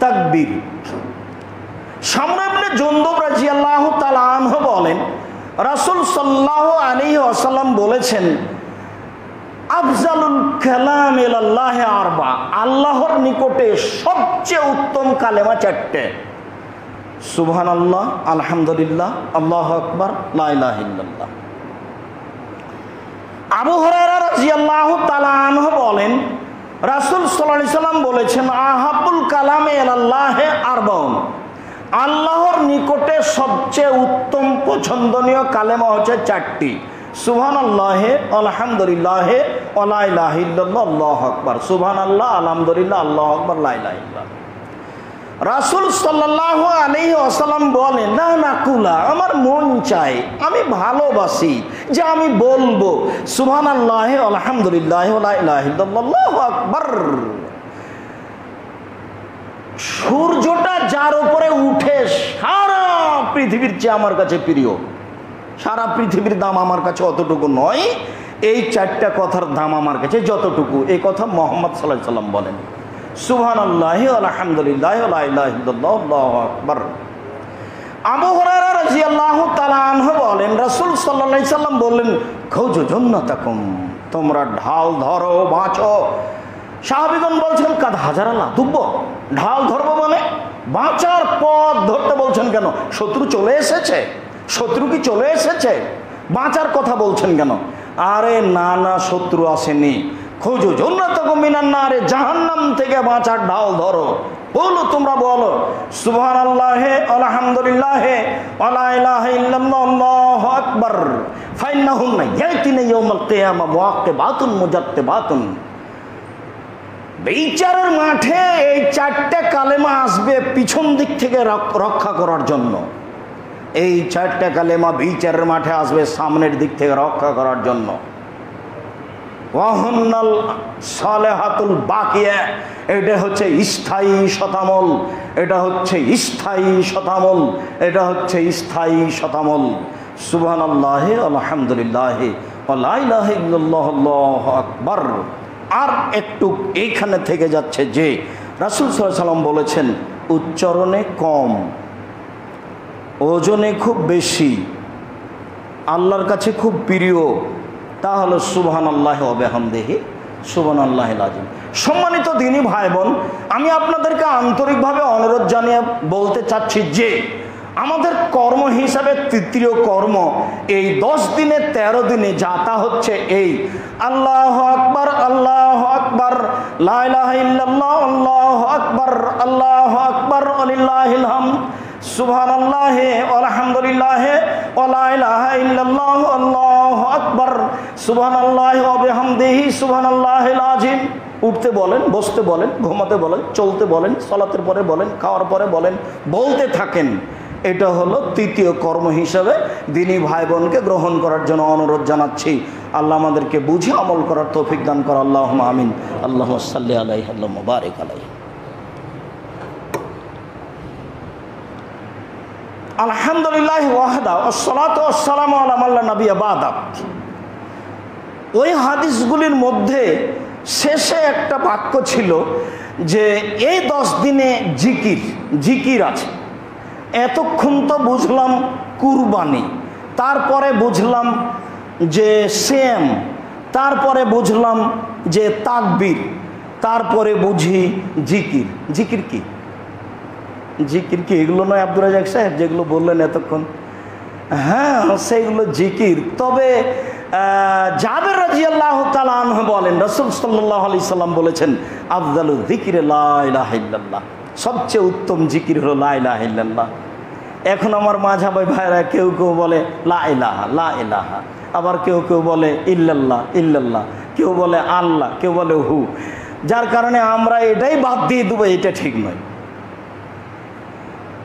তাকবীর। সামরা ইবনে জুনদুব রাদিয়াল্লাহু তাআলা আনহু বলেন, রাসূল সাল্লাল্লাহু আলাইহি ওয়াসাল্লাম বলেছেন, আফজালুল কালাম ইলাল্লাহি আরবা, আল্লাহর নিকটে সবচেয়ে উত্তম কালেমা 4টে, সুবহানাল্লাহ, আলহামদুলিল্লাহ, আল্লাহু আকবার, লা ইলাহা ইল্লাল্লাহ। আবু হুরায়রা রাদিয়াল্লাহু তাআলা আনহু বলেন, রাসূল সাল্লাল্লাহু আলাইহি সাল্লাম বলেছেন, আহাবুল কালামে ইলাল্লাহি আরবাউন, আল্লাহর নিকটে সবচেয়ে উত্তম পছন্দনীয় কালেমা হচ্ছে 4টি, সুবহানাল্লাহ, আলহামদুলিল্লাহ, ওয়া লা ইলাহা ইল্লাল্লাহ, আল্লাহু আকবার, সুবহানাল্লাহ, আলহামদুলিল্লাহ, আল্লাহু আকবার, লা ইলাহা ইল্লাল্লাহ। রাসূল সাল্লাল্লাহু আলাইহি ওয়াসাল্লাম বলেন, না নাকুলা, আমার মন চায়, আমি ভালোবাসি যে আমি বলবো সুবহানাল্লাহ, আলহামদুলিল্লাহ, ওয়া লা ইলাহা ইল্লাল্লাহ, আল্লাহু আকবার। সূর্যটা যার উপরে উঠে সারা পৃথিবীর চেয়ে আমার কাছে প্রিয়, সারা পৃথিবীর দাম আমার কাছে অতটুকু নয়, এই 4টা কথার দাম আমার কাছে যতটুকু, এই কথা মুহাম্মদ সাল্লাল্লাহু আলাইহি সাল্লাম বলেন, সুবহানাল্লাহ, আলহামদুলিল্লাহ, লা ইলাহা ইল্লাল্লাহ, আল্লাহু আকবার। আবু হুরায়রা রাদিয়াল্লাহু তাআলা আনহু বলেন, রাসূল সাল্লাল্লাহু আলাইহি সাল্লাম বললেন, খুজু জান্নাতাকুম, তোমরা ঢাল ধরো, বাঁচো। সাহাবীগণ বলছেন, কাদ হাজারাল্লাহ দুব্ব, ঢাল ধরবো মানে বাঁচার পথ ধরতে বলছেন কেন? শত্রু চলে এসেছে, শত্রু কি চলে এসেছে? বাঁচার কথা বলছেন কেন? আরে না না, শত্রু আসেনি, খুঁজো জান্নাতাকুম মিনান নারে, জাহান্নাম থেকে বাঁচার ঢাল ধরো। বলো, তোমরা বলো সুবহানাল্লাহি আলহামদুলিল্লাহি ওয়া লা ইলাহা ইল্লাল্লাহ আল্লাহু আকবার ফাইন্নাহুম ইয়াতিনা ইয়াউমাল কিয়ামা মুআক্কিবাতুন মুজাত্তিবাতুন। বিচারের মাঠে এই চারটে কালেমা আসবে পিছন দিক থেকে রক্ষা করার জন্য। এই চারটে কালেমা বিচারের মাঠে আসবে সামনের দিক থেকে রক্ষা করার জন্য। ওয়াহুন্নাল সালেহাতুল বাকিয়া, এটা হচ্ছে স্থায়ী শতামল, এটা হচ্ছে স্থায়ী শতামল, এটা হচ্ছে স্থায়ী শতামল। সুবহানাল্লাহি আলহামদুলিল্লাহি ওয়া লা ইলাহা ইল্লাল্লাহু আল্লাহু আকবার। আর একটু এইখানে থেকে যাচ্ছে যে রাসূল সাল্লাল্লাহু আলাইহি ওয়াসাল্লাম বলেছেন উচ্চারণে কম, ওজনে খুব বেশি, আল্লাহর কাছে খুব প্রিয়, তা হলো সুবহানাল্লাহি ওয়া বিহামদিহি সুবহানাল্লাহিল আযীম। সম্মানিত দ্বীনী ভাই বোন, আমি আপনাদেরকে আন্তরিকভাবে অনুরোধ জানিয়ে বলতে চাচ্ছি যে আমাদের কর্ম হিসাবে তৃতীয় কর্ম এই 10 দিনে 13 দিনে যাতা হচ্ছে এই আল্লাহু আকবার আল্লাহু আকবার লা ইলাহা ইল্লাল্লাহ আল্লাহু আকবার আল্লাহু আকবার ওয়ালিল্লাহিল হামদ সুবহানাল্লাহি আলহামদুলিল্লাহি ওয়া লা ইলাহা ইল্লাল্লাহ আল্লাহু আকবার সুবহানাল্লাহি ওয়া বিহামদিহি সুবহানাল্লাহিল আযীম। উঠতে বলেন, বসতে বলেন, ঘুমাতে বলেন, চলতে বলেন, সালাতের পরে বলেন, খাওয়ার পরে বলেন, বলতে থাকেন। এটা হলো তৃতীয় কর্ম হিসাবে দ্বীনী ভাই বোনকে গ্রহণ করার জন্য অনুরোধ জানাচ্ছি। আল্লাহ আমাদেরকে বুঝে আমল করার তৌফিক দান করা। আল্লাহুম্মা আমিন। আল্লাহুম্মা সাল্লি আলাইহি আল্লাহুম্মা বারিক আলাইহি। আলহামদুলিল্লাহ ওয়াহদা ওয়াসসালাতু ওয়াসসালামু আলা মান লা নাবিয়্যা বা'দা। ওই হাদিসগুলির মধ্যে শেষে একটা বাক্য ছিল যে এই 10 দিনে জিকির আছে। এতক্ষণ তো বুঝলাম কুরবানি, তারপরে বুঝলাম যে সেম, তারপরে বুঝলাম যে তাকবীর, তারপরে বুঝি জিকির। জিকির কি? জিকির কি এগুলো নয় আব্দুর রাজ্জাক সাহেব যেগুলো বললেন এতক্ষণ? হ্যাঁ, সেইগুলো জিকির। তবে জাবের রাদিয়াল্লাহু তাআলা আনহু বলেন রাসূল সাল্লাল্লাহু আলাইহি সাল্লাম বলেছেন আফদালু যিকরি লা ইলাহা ইল্লাল্লাহ, সবচেয়ে উত্তম জিকির হলো লা ইলাহা ইল্লাল্লাহ। এখন আমার মাঝহাবী ভাইরা কেউ কেউ বলে লা ইলাহা লা ইলাহা, আবার কেউ কেউ বলে ইল্লাল্লাহ ইল্লাল্লাহ, কেউ বলে আল্লাহ, কেউ বলে হু, যার কারণে আমরা এটাই বাদ দিয়ে দেবো। এটা ঠিক নয়,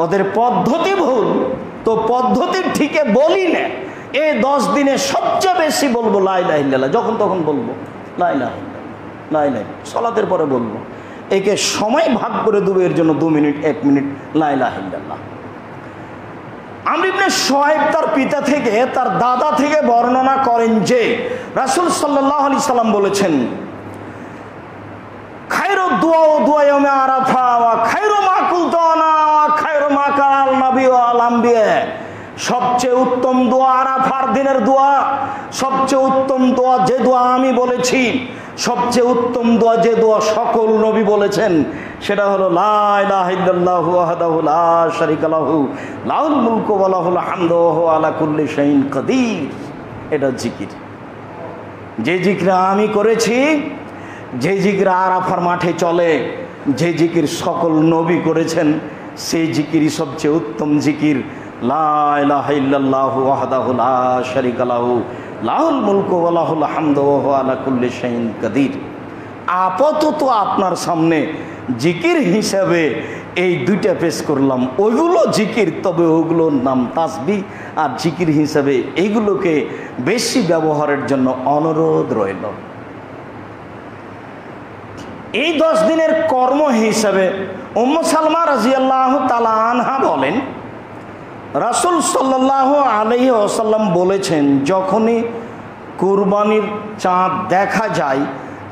ওদের পদ্ধতি ভুল। তো পদ্ধতির ঠিকে বলি না, এই 10 দিনে সবচেয়ে বেশি বলবো লা ইলাহা ইল্লাল্লাহ, যখন তখন বলবো লা ইলাহা ইল্লাল্লাহ, লা ইলাহা, সালাতের পরে বলবো। একে সময় ভাগ করে দেবো, এর জন্য 2 মিনিট 1 মিনিট লা ইলাহা ইল্লাল্লাহ। আমর ইবনে শুআয়ব তার পিতা থেকে, তার দাদা থেকে বর্ণনা করেন যে রাসূল সাল্লাল্লাহু আলাইহি সাল্লাম বলেছেন খায়রু দুআ দুআ ইয়াউমে আরাফা ওয়া খায়রু মা কুলতু আনা ওয়া খায়রু মা কাল নবী ওয়াল আম্বিয়া। সবচেয়ে উত্তম দোয়া আরাফার দিনের দোয়া, সবচেয়ে উত্তম দোয়া যে দোয়া আমি বলেছি, সবচেয়ে উত্তম দোয়া যে দোয়া সকল নবী বলেছেন, সেটা হলো লা ইলাহা ইল্লাল্লাহু ওয়াহদাহু লা শারীকা লাহু লাহুল মুলকু ওয়া লাহুল হামদু ওয়া হুয়া আলা কুল্লি শাইইন কাদির। এটা জিকির। যে জিকির আমি করেছি, যে জিকির আরাফার মাঠে চলে, যে জিকির সকল নবী করেছেন, সেই জিকিরই সবচেয়ে উত্তম জিকির। লা ইলাহা ইল্লাল্লাহু ওয়াহদাহু লা শারীকা লাহু লাহুল মুলকু ওয়া লাহুল হামদু ওয়া হুয়া আলা কুল্লি শাইইন কাদির। আপাতত আপনার সামনে জিকির হিসাবে এই 2টা পেশ করলাম। ওইগুলো জিকির, তবে ওগুলোর নাম তাসবিহ, আর জিকির হিসাবে এইগুলোকে বেশি ব্যবহারের জন্য অনুরোধ রইল। এই 10 দিনের কর্ম হিসাবে উম্মে সালমা রাদিয়াল্লাহু তাআলা আনহা বলেন রাসূল সাল্লাল্লাহু আলাইহি ওয়াসাল্লাম বলেছেন, যখনই কুরবানির চাঁদ দেখা যায়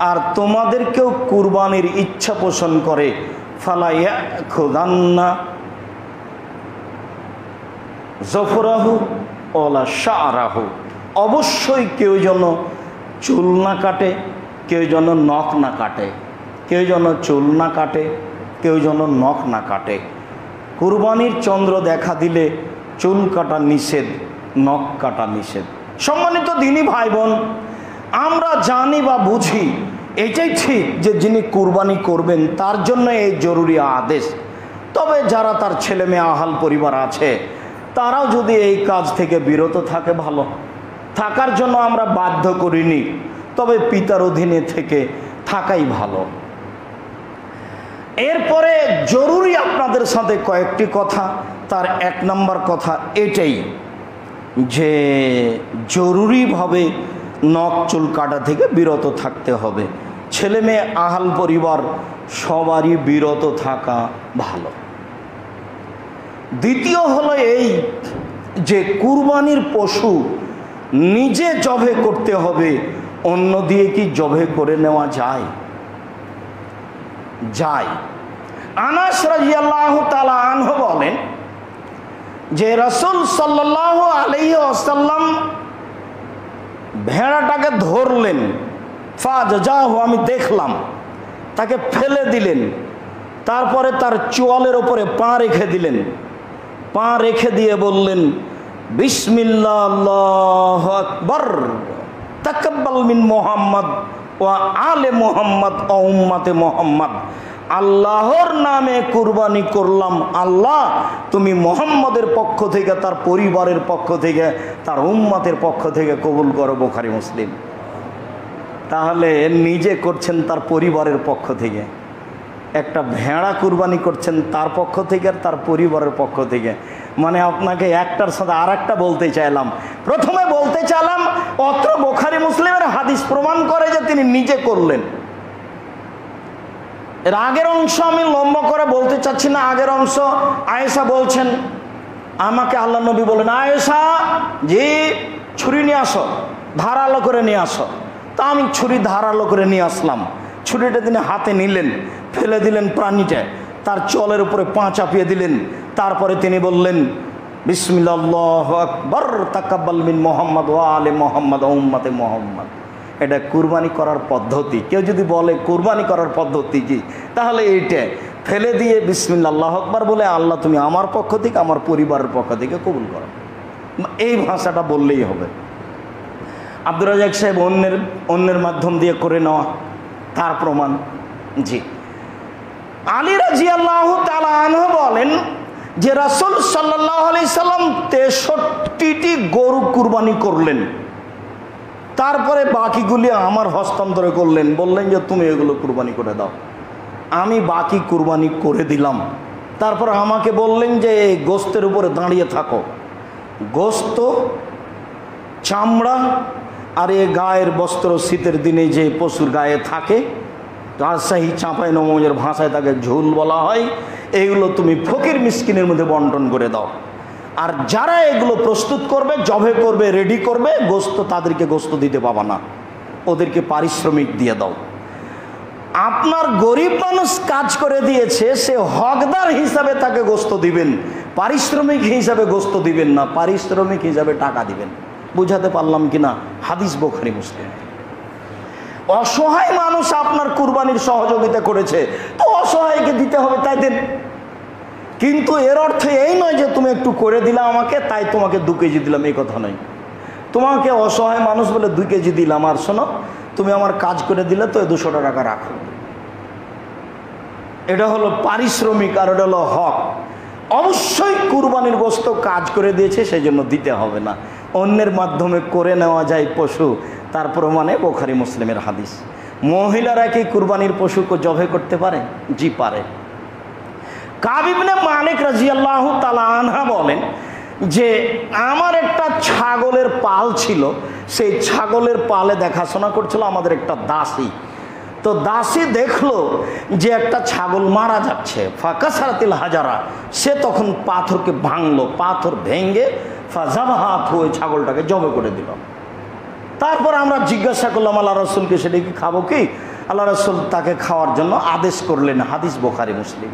আর তোমাদেরকেও কুরবানির ইচ্ছা পোষণ করে, ফালা ইয়াখুদান্না জফরাহু ওয়ালা শা'রাহু, অবশ্যই কেউ যেন চুল না কাটে, কেউ যেন নখ না কাটে, কেউ যেন চুল না কাটে, কেউ যেন নখ না কাটে। কুরবানির চন্দ্র দেখা দিলে চুল কাটা নিষেধ, নখ কাটা নিষেধ। সম্মানিত দ্বীনী ভাই বোন, আমরা জানি বা বুঝি এটাই ঠিক যে যিনি কুরবানি করবেন তার জন্য এই জরুরি আদেশ। তবে যারা তার ছেলে মেয়ে আহাল পরিবার আছে তারাও যদি এই কাজ থেকে বিরত থাকে ভালো, থাকার জন্য আমরা বাধ্য করিনি, তবে পিতার অধীনে থেকে থাকাই ভালো। এরপরে জরুরি আপনাদের সাথে কয়েকটি কথা। তার 1 নম্বর কথা এটাই যে জরুরিভাবে নখ চুল কাটা থেকে বিরত থাকতে হবে। ছেলে মেয়ে আহাল পরিবার সবারই বিরত থাকা ভালো। দ্বিতীয় হলো এই যে কুরবানির পশু নিজে জবে করতে হবে, অন্য দিয়ে কি জবে করে নেওয়া যায়? যায়। আনাস রাদিয়াল্লাহু তাআলা আনহু বলেন যে রাসূল সাল্লাল্লাহু আলাইহি ওয়াসাল্লাম ভেড়াটাকে ধরলেন, ফাজাহু, আমি দেখলাম, তাকে ফেলে দিলেন, তারপরে তার চোয়ালের ওপরে পা রেখে দিলেন, পা রেখে দিয়ে বললেন বিসমিল্লাহ আল্লাহু আকবার তাকাব্বাল মিন মুহাম্মদ ওয়া আলে মুহাম্মদ ওয়া উম্মতে মুহাম্মদ। আল্লাহর নামে কুরবানি করলাম, আল্লাহ তুমি মুহাম্মদের পক্ষ থেকে, তার পরিবারের পক্ষ থেকে, তার উম্মতের পক্ষ থেকে কবুল করো। বুখারী মুসলিম। তাহলে নিজে করছেন তার পরিবারের পক্ষ থেকে, একটা ভেড়া কুরবানি করছেন তার পক্ষ থেকে আর তার পরিবারের পক্ষ থেকে। মানে আপনাকে একটার সাথে আর একটা বলতে চাইলাম। প্রথমে বলতে চাইলাম অত্র বুখারী মুসলিমের হাদিস প্রমাণ করে যে তিনি নিজে করলেন। এর আগের অংশ আমি লম্বা করে বলতে চাচ্ছি না। আগের অংশ আয়েশা বলছেন, আমাকে আল্লাহ নবী বলেন, আয়েশা জি ছুরি নিয়ে আসো, ধারালো করে নিয়ে আসো। তা আমি ছুরি ধারালো করে নিয়ে আসলাম। ছুরিটা তিনি হাতে নিলেন, ফেলে দিলেন প্রাণীটা, তার চলের উপরে পা চাপিয়ে দিলেন। তারপরে তিনি বললেন বিসমিল্লাহ আল্লাহু আকবার তাকাব্বাল মিন মুহাম্মদ ওয়া আলে মুহাম্মদ ওয়া উম্মতে মুহাম্মদ। এটা কুরবানি করার পদ্ধতি। কেউ যদি বলে কুরবানি করার পদ্ধতি কি, তাহলে এইটা ফেলে দিয়ে বিসমিল্লাহ আল্লাহু আকবার বলে, আল্লাহ তুমি আমার পক্ষ থেকে, আমার পরিবারের পক্ষ থেকে কবুল করো, এই ভাষাটা বললেই হবে। আব্দুর রাজ্জাক সাহেব অন্যের মাধ্যম দিয়ে করে নেওয়া তার প্রমাণ। জি, আলী রাদিয়াল্লাহু তাআলা আনহু বলেন যে রাসূল সাল্লাল্লাহু আলাইহি সাল্লাম 63টি গরু কুরবানি করলেন, তারপরে বাকিগুলি আমার হস্তান্তর করলেন, বললেন যে তুমি এগুলো কুরবানি করে দাও। আমি বাকি কুরবানি করে দিলাম। তারপর আমাকে বললেন যে এই গোস্তের উপরে দাঁড়িয়ে থাকো। গোস্ত, চামড়া আর এ গায়ের বস্ত্র শীতের দিনে যে পশুর গায়ে থাকে, রাজশাহী চাঁপাইনবাবগঞ্জের ভাষায় তাকে ঝোল বলা হয়, এইগুলো তুমি ফকির মিসকিনের মধ্যে বন্টন করে দাও। আর যারা এগুলো প্রস্তুত করবে, জবে করবে, রেডি করবে গোস্ত, তাদেরকে গোস্ত দিতে পাবা না, ওদেরকে পারিশ্রমিক দিয়ে দাও। আপনার গরিব মানুষ কাজ করে দিয়েছে, সে হকদার হিসাবে তাকে গোস্ত দিবেন, পারিশ্রমিক হিসাবে গোস্ত দিবেন না, পারিশ্রমিক হিসাবে টাকা দিবেন। বুঝাতে পারলাম কিনা? হাদিস বুখারী মুসলিম। অসহায় মানুষ আপনার কুরবানির সহযোগিতা করেছে, তো অসহায়কে দিতে হবে, তাই দেন। কিন্তু এর অর্থ এই নয় যে তুমি একটু করে দিলা আমাকে, তাই তোমাকে 2 কেজি দিলাম, এই কথা নয়। তোমাকে অসহায় মানুষ বলে 2 কেজি দিলাম, আর শোনো তুমি আমার কাজ করে দিলে তো 200 টাকা রাখো। এটা হলো পারিশ্রমিক আর এটা হলো হক। অবশ্যই কুরবানির গোস্ত কাজ করে দিয়েছে, সেই জন্য দিতে হবে না। অন্যের মাধ্যমে করে নেওয়া যায় পশু, তার প্রমাণে বুখারী মুসলিমের হাদিস। মহিলারা কি কুরবানির পশুকে জবে করতে পারে? জি পারে। কাব ইবনে মালিক রাদিয়াল্লাহু তাআলা আনহা বলেন যে আমার একটা ছাগলের পাল ছিল, সেই ছাগলের পালে দেখাশোনা করছিল আমাদের একটা দাসী। তো দাসী দেখলো যে একটা ছাগল মারা যাচ্ছে, ফাকাসারাতিল হাজারা, সে তখন পাথরকে ভাঙলো, পাথর ভেঙে ফাজাবাহাত ওই ছাগলটাকে জবে করে দিল। তারপর আমরা জিজ্ঞাসা করলাম আল্লাহ রাসূলকে, সেটা কি খাবো কি? আল্লাহ রাসূল তাকে খাওয়ার জন্য আদেশ করলেন। হাদিস বুখারী মুসলিম।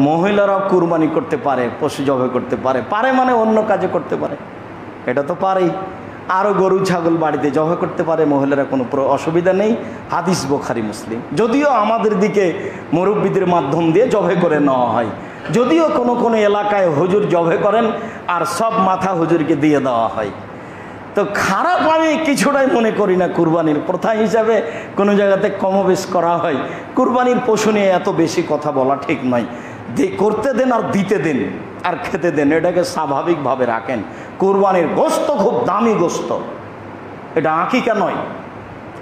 মহিলারাও কুরবানি করতে পারে, পশু জবে করতে পারে। পারে মানে অন্য কাজে করতে পারে, এটা তো পারেই। আরও গরু ছাগল বাড়িতে জবে করতে পারে মহিলারা, কোনো অসুবিধা নেই। হাদিস বুখারী মুসলিম। যদিও আমাদের দিকে মুরব্বীদের মাধ্যম দিয়ে জবে করে নেওয়া হয়, যদিও কোনো কোনো এলাকায় হুজুর জবে করেন আর সব মাথা হুজুরকে দিয়ে দেওয়া হয়। তো খারাপ আমি কিছুটাই মনে করি না। কুরবানির প্রথা হিসাবে কোনো জায়গাতে কমবেশ করা হয়, কুরবানির পশু নিয়ে এত বেশি কথা বলা ঠিক নয়। করতে দেন আর দিতে দেন আর খেতে দেন, এটাকে স্বাভাবিকভাবে রাখেন। কুরবানির গোশত খুব দামি গোশত, এটা আকিকা নয়।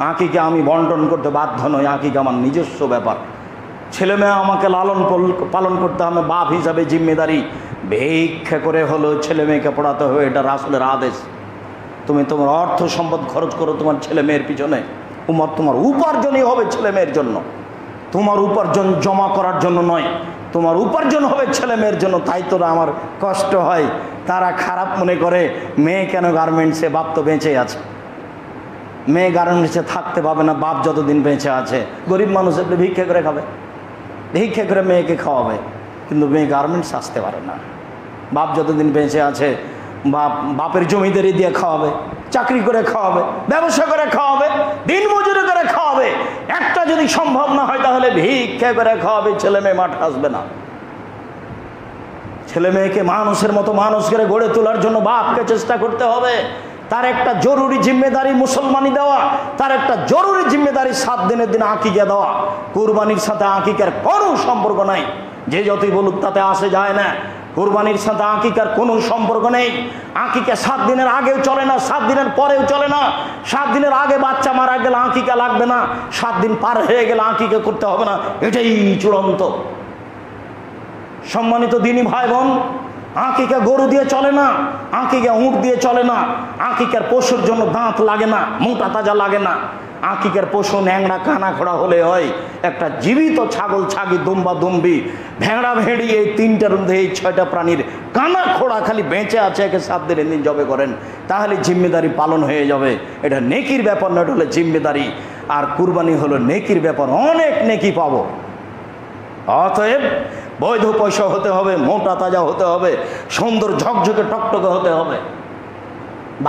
আকিকা আমি বন্টন করতে বাধ্য নই, আকিকা আমার নিজস্ব ব্যাপার। ছেলে মেয়ে আমাকে লালন পালন করতে হবে, বাপ হিসাবে জিম্মেদারি। ভিক্ষা করে হলো ছেলে মেয়েকে পড়াতে হবে, এটা রাসূলের আদেশ। তুমি তোমার অর্থ সম্পদ খরচ করো তোমার ছেলে মেয়ের পিছনে, তোমার উপার্জনই হবে ছেলে মেয়ের জন্য, তোমার উপার্জন জমা করার জন্য নয়। তোমার উপার্জন হবে ছেলে মেয়ের জন্য। তাই তো আমার কষ্ট হয়, তারা খারাপ মনে করে মেয়ে কেন গার্মেন্টসে, বাপ তো বেঁচে আছে। মেয়ে গার্মেন্টসে থাকতে পাবে না, বাপ যতদিন বেঁচে আছে। গরিব মানুষ একটু ভিক্ষা করে খাবে, ভিক্ষা করে মেয়েকে খাওয়াবে, কিন্তু মেয়ে গার্মেন্টস আসতে পারে না। বাপ যতদিন বেঁচে আছে বাপের জমিদারি দিয়ে খাওয়াবে, চাকরি করে খাওয়াবে, ব্যবসা করে খাওয়াবে, দিন মজুরি করে খাওয়াবে। একটা যদি সম্ভব না হয় তাহলে ভিক্ষা করে খাওয়াবে, ছেলে মেয়ে মাঠে আসবে না। ছেলে মেয়েকে মানুষের মতো মানুষ করে গড়ে তোলার জন্য বাপকে চেষ্টা করতে হবে। তার একটা জরুরি জিম্মেদারি মুসলমানি দেওয়া, তার একটা জরুরি জিম্মেদারি 7 দিনের দিন আকিকা দেওয়া। কুরবানির সাথে আকিকার কোনো সম্পর্ক নাই, যে যতই বলুক তাতে আসে যায় না। কুরবানির সাথে আকিকার কোনো সম্পর্ক নেই। আকিকা 7 দিনের আগেও চলে না, 7 দিনের পরেও চলে না। 7 দিনের আগে বাচ্চা মারা গেলে আকিকা লাগবে না, 7 দিন পার হয়ে গেলে আকিকা করতে হবে না, এটাই চূড়ান্ত। সম্মানিত দিনী ভাই বোন, আকিকা গরু দিয়ে চলে না, আকিকা উঁট দিয়ে চলে না। আকিকার পশুর জন্য দাঁত লাগে না, মোটা তাজা লাগে না। আকিকার পশু ন্যাংরা কানা খোড়া হলে হয়। একটা জীবিত ছাগল, ছাগি, দুম্বা, দুম্বি, ভেড়া, ভেড়ি, এই 3টার মধ্যে এই 6টা প্রাণীর কানা খোড়া খালি বেঁচে আছে, একে 7 দিনের দিন জবে করেন, তাহলে জিম্মেদারি পালন হয়ে যাবে। এটা নেকির ব্যাপার না, এটা হলো জিম্মেদারি। আর কুরবানি হলো নেকির ব্যাপার, অনেক নেকি পাবো। অতএব বৈধ পয়সা হতে হবে, মোটা তাজা হতে হবে, সুন্দর ঝকঝকে টকটকে হতে হবে।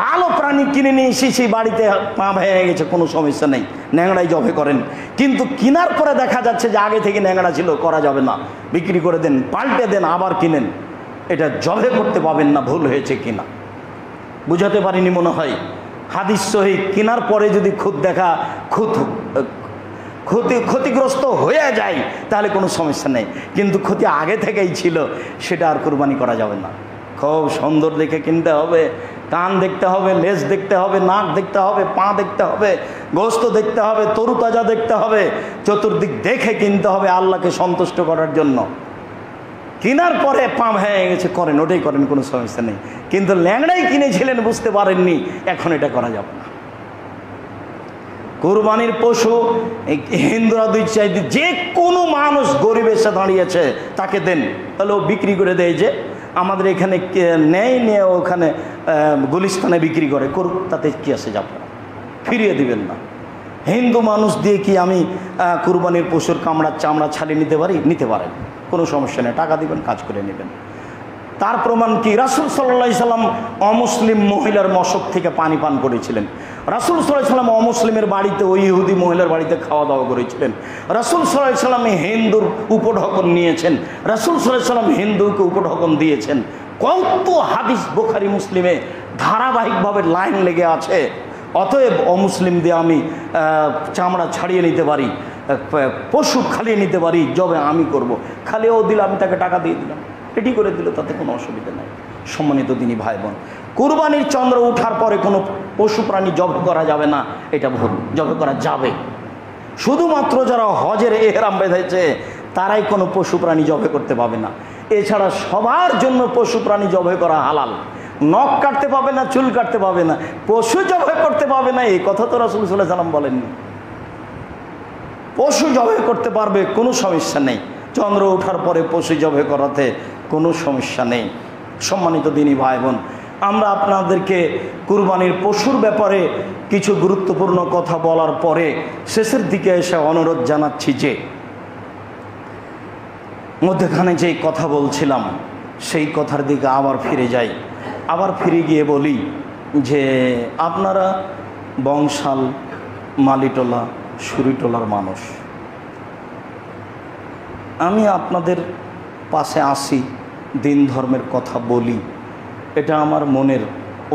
ভালো প্রাণী কিনে নিয়ে এসেছি বাড়িতে, পা ভেঙে গেছে, কোনো সমস্যা নেই, ন্যাংড়াই জবে করেন। কিন্তু কেনার পরে দেখা যাচ্ছে যে আগে থেকে ন্যাংড়া ছিল, করা যাবে না, বিক্রি করে দেন, পাল্টে দেন, আবার কিনেন। এটা জবে করতে পাবেন না, ভুল হয়েছে কিনা বুঝাতে পারিনি মনে হয়। হাদিস সহিহ, কেনার পরে যদি ক্ষতিগ্রস্ত হয়ে যায় তাহলে কোনো সমস্যা নেই, কিন্তু ক্ষতি আগে থেকেই ছিল, সেটা আর কুরবানি করা যাবে না। খুব সুন্দর দেখে কিনতে হবে, কান দেখতে হবে, লেজ দেখতে হবে, নাক দেখতে হবে, পা দেখতে হবে, গোশত দেখতে হবে, তরুতাজা দেখতে হবে, চতুর্দিক দেখে কিনতে হবে আল্লাহকে সন্তুষ্ট করার জন্য। কেনার পরে পা ভেঙে গেছে, করেন, ওটাই করেন, কোনো সমস্যা নেই। কিন্তু ল্যাংড়াই কিনেছিলেন, বুঝতে পারেননি, এখন এটা করা যাবে না। কুরবানির পশু হিন্দুরা দুই চাইতে, যে কোনো মানুষ গরিব এসে দাঁড়িয়েছে তাকে দেন, তাহলে ও বিক্রি করে দেয়। যে আমাদের এখানে নেয়, নিয়ে ওখানে গুলিস্তানে বিক্রি করে, করুক, তাতে কি আসে যাবে না, ফিরিয়ে দিবেন না। হিন্দু মানুষ দিয়ে কি আমি কুরবানির পশুর চামড়া ছাড়িয়ে নিতে পারি? নিতে পারেন, কোনো সমস্যা নেই, টাকা দিবেন, কাজ করে নেবেন। তার প্রমাণ কি? রাসূল সাল্লাল্লাহু আলাইহি সাল্লাম অমুসলিম মহিলার মশক থেকে পানি পান করেছিলেন। রাসূল সাল্লাল্লাহু আলাইহি সাল্লাম অমুসলিমের বাড়িতে, ওই ইহুদি মহিলার বাড়িতে খাওয়া দাওয়া করেছিলেন। রাসূল সাল্লাল্লাহু আলাইহি সাল্লাম হিন্দুর উপঢকন নিয়েছেন, রাসূল সাল্লাল্লাহু আলাইহি সাল্লাম হিন্দুকে উপঢকন দিয়েছেন। কত হাদিস বুখারী মুসলিমে ধারাবাহিকভাবে লাইন লেগে আছে। অতএব অমুসলিম দিয়ে আমি চামড়া ছাড়িয়ে নিতে পারি, পশু খালিয়ে নিতে পারি, যবে আমি করব। খালি ও দিলে আমি তাকে টাকা দিয়ে দিলাম, এটি করে দিল, তাতে কোনো অসুবিধা নেই। সম্মানিত দিনী ভাই বোন, কুরবানির চন্দ্র ওঠার পরে কোনো পশু প্রাণী জবে করা যাবে না, এটা ভুল। জবে করা যাবে, শুধুমাত্র যারা হজের এহরাম বেঁধেছে তারাই কোনো পশু প্রাণী জবে করতে পাবে না। এছাড়া সবার জন্য পশু প্রাণী জবে করা হালাল। নখ কাটতে পাবে না, চুল কাটতে পাবে না, পশু জবে করতে পাবে না, এই কথা তো রাসূল সাল্লাল্লাহু আলাইহি সাল্লাম বলেননি। পশু জবে করতে পারবে, কোনো সমস্যা নেই। চন্দ্র ওঠার পরে পশু জবে করাতে কোনো সমস্যা নেই। সম্মানিত দিনী ভাই বোন, আমরা আপনাদেরকে কুরবানির পশুর ব্যাপারে কিছু গুরুত্বপূর্ণ কথা বলার পরে শেষের দিকে এসে অনুরোধ জানাচ্ছি যে, মধ্যখানে যেই কথা বলছিলাম সেই কথার দিকে আবার ফিরে যাই। আবার ফিরে গিয়ে বলি যে, আপনারা বংশাল, মালিটোলা, সুরিটোলার মানুষ, আমি আপনাদের পাশে আসি, দিন ধর্মের কথা বলি, এটা আমার মনের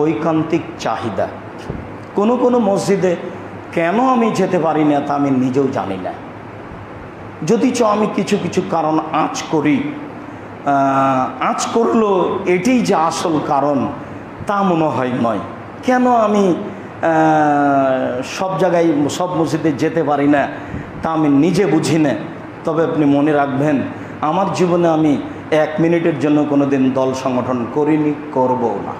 ঐকান্তিক চাহিদা। কোনো কোনো মসজিদে কেন আমি যেতে পারি না তা আমি নিজেও জানি না, যদিচ আমি কিছু কিছু কারণ আঁচ করি। আঁচ করলো এটাই যে আসল কারণ তা মনে হয় নয়। কেন আমি সব জায়গায় সব মসজিদে যেতে পারি না তা আমি নিজে বুঝি না। তবে আপনি মনে রাখবেন, আমার জীবনে আমি 1 মিনিটের জন্য কোনো দিন দল সংগঠন করিনি, করবও না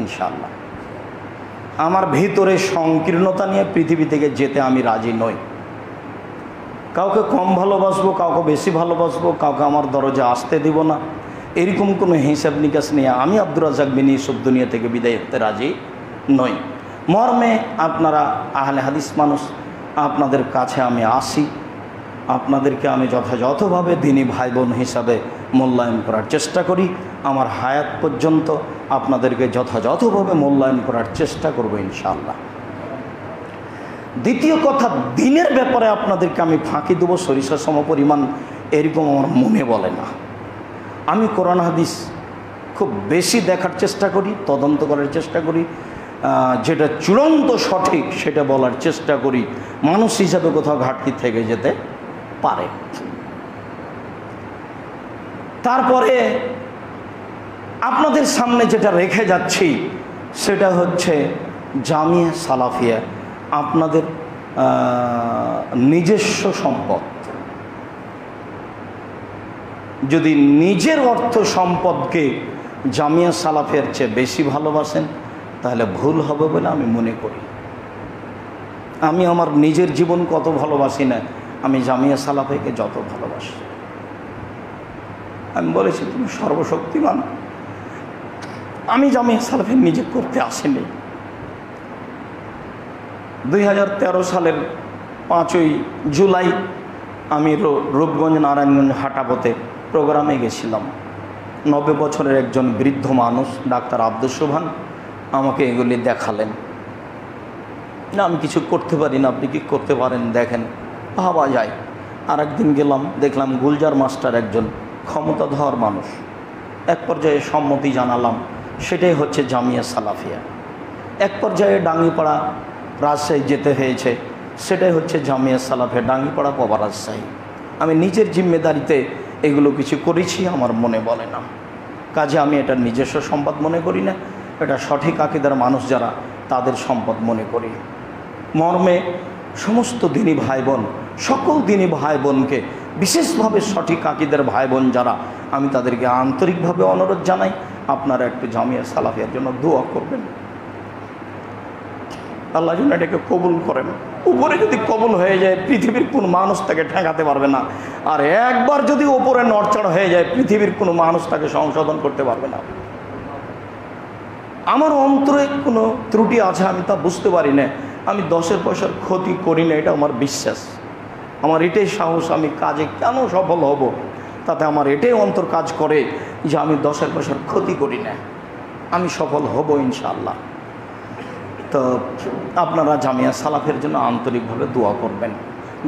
ইনশাআল্লাহ। আমার ভিতরে সংকীর্ণতা নিয়ে পৃথিবী থেকে যেতে আমি রাজি নই। কাউকে কম ভালোবাসবো, কাউকে বেশি ভালোবাসবো, কাউকে আমার দরজা আসতে দিব না, এরকম কোনো হিসাব নিকাশ নিয়ে আমি আব্দুর রাজ্জাক বিন ইউসুফ দুনিয়া থেকে বিদায় হতে রাজি নই। মর্মে আপনারা আহলে হাদিস মানুষ, আপনাদের কাছে আমি আসি, আপনাদেরকে আমি যথাযথভাবে দিনী ভাই বোন হিসাবে মূল্যায়ন করার চেষ্টা করি। আমার হায়াত পর্যন্ত আপনাদেরকে যথাযথভাবে মূল্যায়ন করার চেষ্টা করব ইনশাআল্লাহ। দ্বিতীয় কথা, দিনের ব্যাপারে আপনাদেরকে আমি ফাঁকি দেবো সরিষা সম পরিমাণ, এরকম আমার মনে বলে না। আমি কোরআন হাদিস খুব বেশি দেখার চেষ্টা করি, তদন্ত করার চেষ্টা করি, যেটা চূড়ান্ত সঠিক সেটা বলার চেষ্টা করি। মানুষ হিসাবে কোথাও ঘাটতি থেকে যেতে পারে। তারপরে আপনাদের সামনে যেটা রেখে যাচ্ছি সেটা হচ্ছে জামিয়া সালাফিয়া আপনাদের নিজস্ব সম্পদ। যদি নিজের অর্থ সম্পদকে জামিয়া সালাফিয়ার চেয়ে বেশি ভালোবাসেন তাহলে ভুল হবে বলে আমি মনে করি। আমি আমার নিজের জীবন কত ভালোবাসি না, আমি জামিয়া সালাফিয়াকে যত ভালোবাসি। আমি বলেছি তুমি সর্বশক্তিমান। আমি জামিয়া সালাফিয়া নিজে করতে আসিনি। 2013 সালের 5ই জুলাই আমি রূপগঞ্জ নারায়ণগঞ্জ হাটাপথে প্রোগ্রামে গেছিলাম। 90 বছরের একজন বৃদ্ধ মানুষ ডাক্তার আব্দুস সোবহান আমাকে এগুলি দেখালেন। না আমি কিছু করতে পারি না, আপনি কি করতে পারেন দেখেন, ভাবা যায়। আর একদিন গেলাম, দেখলাম গুলজার মাস্টার একজন ক্ষমতাধর মানুষ। এক পর্যায়ে সম্মতি জানালাম, সেটাই হচ্ছে জামিয়া সালাফিয়া। এক পর্যায়ে ডাঙ্গিপাড়া রাজশাহী যেতে হয়েছে, সেটাই হচ্ছে জামিয়া সালাফিয়া ডাঙ্গিপাড়া পবা রাজশাহী। আমি নিজের জিম্মেদারিতে এগুলো কিছু করেছি, আমার মনে বলে না। কাজে আমি এটা নিজস্ব সম্পদ মনে করি না, এটা সঠিক আকীদার মানুষ যারা তাদের সম্পদ মনে করি। মর্মে সমস্ত দিনী ভাই বোন, সকল দিনী ভাই বোনকে, বিশেষভাবে সঠিক আকীদার ভাই বোন যারা, আমি তাদেরকে আন্তরিকভাবে অনুরোধ জানাই আপনারা একটু জামিয়া সালাফিয়ার জন্য দোয়া করবেন। আল্লাহ যেন এটাকে কবুল করেন। উপরে যদি কবুল হয়ে যায় পৃথিবীর কোনো মানুষ তাকে ঠেকাতে পারবে না। আর একবার যদি ওপরে নড়চড় হয়ে যায় পৃথিবীর কোনো মানুষ তাকে সংশোধন করতে পারবে না। আমার অন্তরে কোনো ত্রুটি আছে আমি তা বুঝতে পারি না, আমি 10 পয়সার ক্ষতি করি না, এটা আমার বিশ্বাস। আমার এটাই সাহস, আমি কাজে কেন সফল হব তাতে আমার এটাই অন্তর কাজ করে যে আমি 10 পয়সার ক্ষতি করি না, আমি সফল হব ইনশাআল্লাহ। তো আপনারা জামিয়া সালাফের জন্য আন্তরিকভাবে দোয়া করবেন।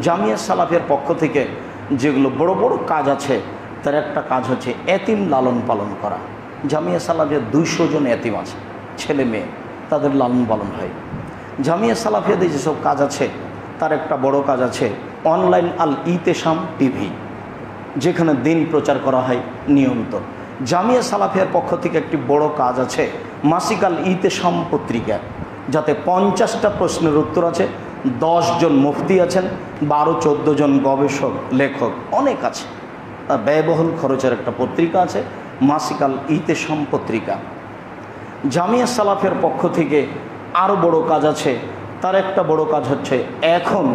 জামিয়া সালাফের পক্ষ থেকে যেগুলো বড় বড় কাজ আছে তার একটা কাজ হচ্ছে এতিম লালন পালন করা। জামিয়া সালাফের 200 জন এতিম আছে, ছেলে মেয়ে, তাদের লালন পালন হয়। জামিয়া সালাফিয়াদের যেসব কাজ আছে তার একটা বড় কাজ আছে অনলাইন আল ইতেসাম টিভি, যেখানে দিন প্রচার করা হয় নিয়মিত। জামিয়া সালাফিয়ার পক্ষ থেকে একটি বড় কাজ আছে মাসিক আল ইতেসাম পত্রিকা, যাতে 50টা প্রশ্নের উত্তর আছে, 10 জন মুফতি আছেন, 12-14 জন গবেষক লেখক অনেক আছে। ব্যয়বহুল খরচের একটা পত্রিকা আছে মাসিক আল ইতেসাম পত্রিকা। জামিয়া সালাফের পক্ষ থেকে আরও বড় কাজ আছে, তার একটা বড় কাজ হচ্ছে এখন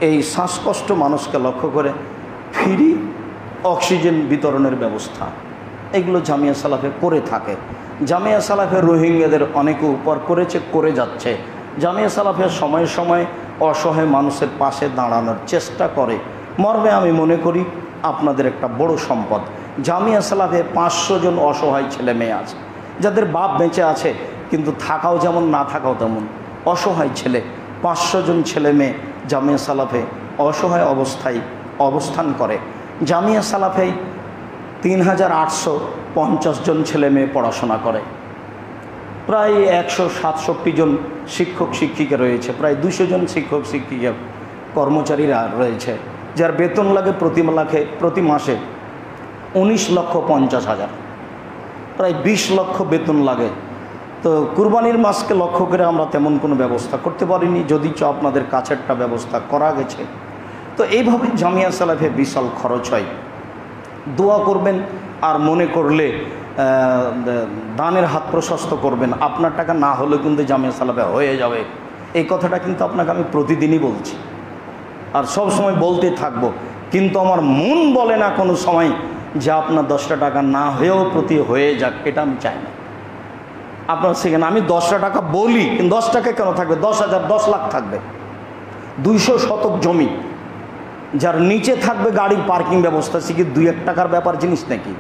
এই শ্বাসকষ্ট মানুষকে লক্ষ্য করে ফ্রি অক্সিজেন বিতরণের ব্যবস্থা। এগুলো জামিয়া সালাফে করে থাকে। জামিয়া সালাফের রোহিঙ্গাদের অনেকে উপর করেছে, করে যাচ্ছে। জামিয়া সালাফের সময়ে সময়ে অসহায় মানুষের পাশে দাঁড়ানোর চেষ্টা করে। মর্মে আমি মনে করি আপনাদের একটা বড় সম্পদ। জামিয়া সালাফে 500 জন অসহায় ছেলে মেয়ে আছে, যাদের বাপ বেঁচে আছে কিন্তু থাকাও যেমন না থাকাও তেমন, অসহায় ছেলে। 500 জন ছেলে মেয়ে জামিয়া সালাফে অসহায় অবস্থায় অবস্থান করে। জামিয়া সালাফে 3850 জন ছেলে মেয়ে পড়াশোনা করে। প্রায় 167 জন শিক্ষক শিক্ষিকা রয়েছে, প্রায় 200 জন শিক্ষক শিক্ষিকা কর্মচারীরা রয়েছে, যার বেতন লাগে প্রতি মাসে 19,50,000, প্রায় 20 লক্ষ বেতন লাগে। তো কুরবানির মাসকে লক্ষ্য করে আমরা তেমন কোনো ব্যবস্থা করতে পারিনি, যদিচ আপনাদের কাছেরটা ব্যবস্থা করা গেছে। তো এইভাবে জামিয়া সালাফে বিশাল খরচ হয়। দোয়া করবেন, আর মনে করলে দানের হাত প্রশস্ত করবেন। আপনার টাকা না হলে কিন্তু জামিয়া সালাফে হয়ে যাবে, এই কথাটা কিন্তু আপনাকে আমি প্রতিদিনই বলছি আর সব সময় বলতে থাকবো। কিন্তু আমার মন বলে না কোনো সময় যে আপনার 10টা টাকা না হয়েও প্রতি হয়ে যাক, এটা আমি চাই না। আপনার সেখানে আমি 10টা টাকা বলি, কিন্তু 10 টাকা কেন থাকবে, 10,000 10 লাখ থাকবে। 200 শতক জমি, যার নিচে থাকবে গাড়ির পার্কিং ব্যবস্থা, সে কি 2-1 টাকার ব্যাপার জিনিস নাকি?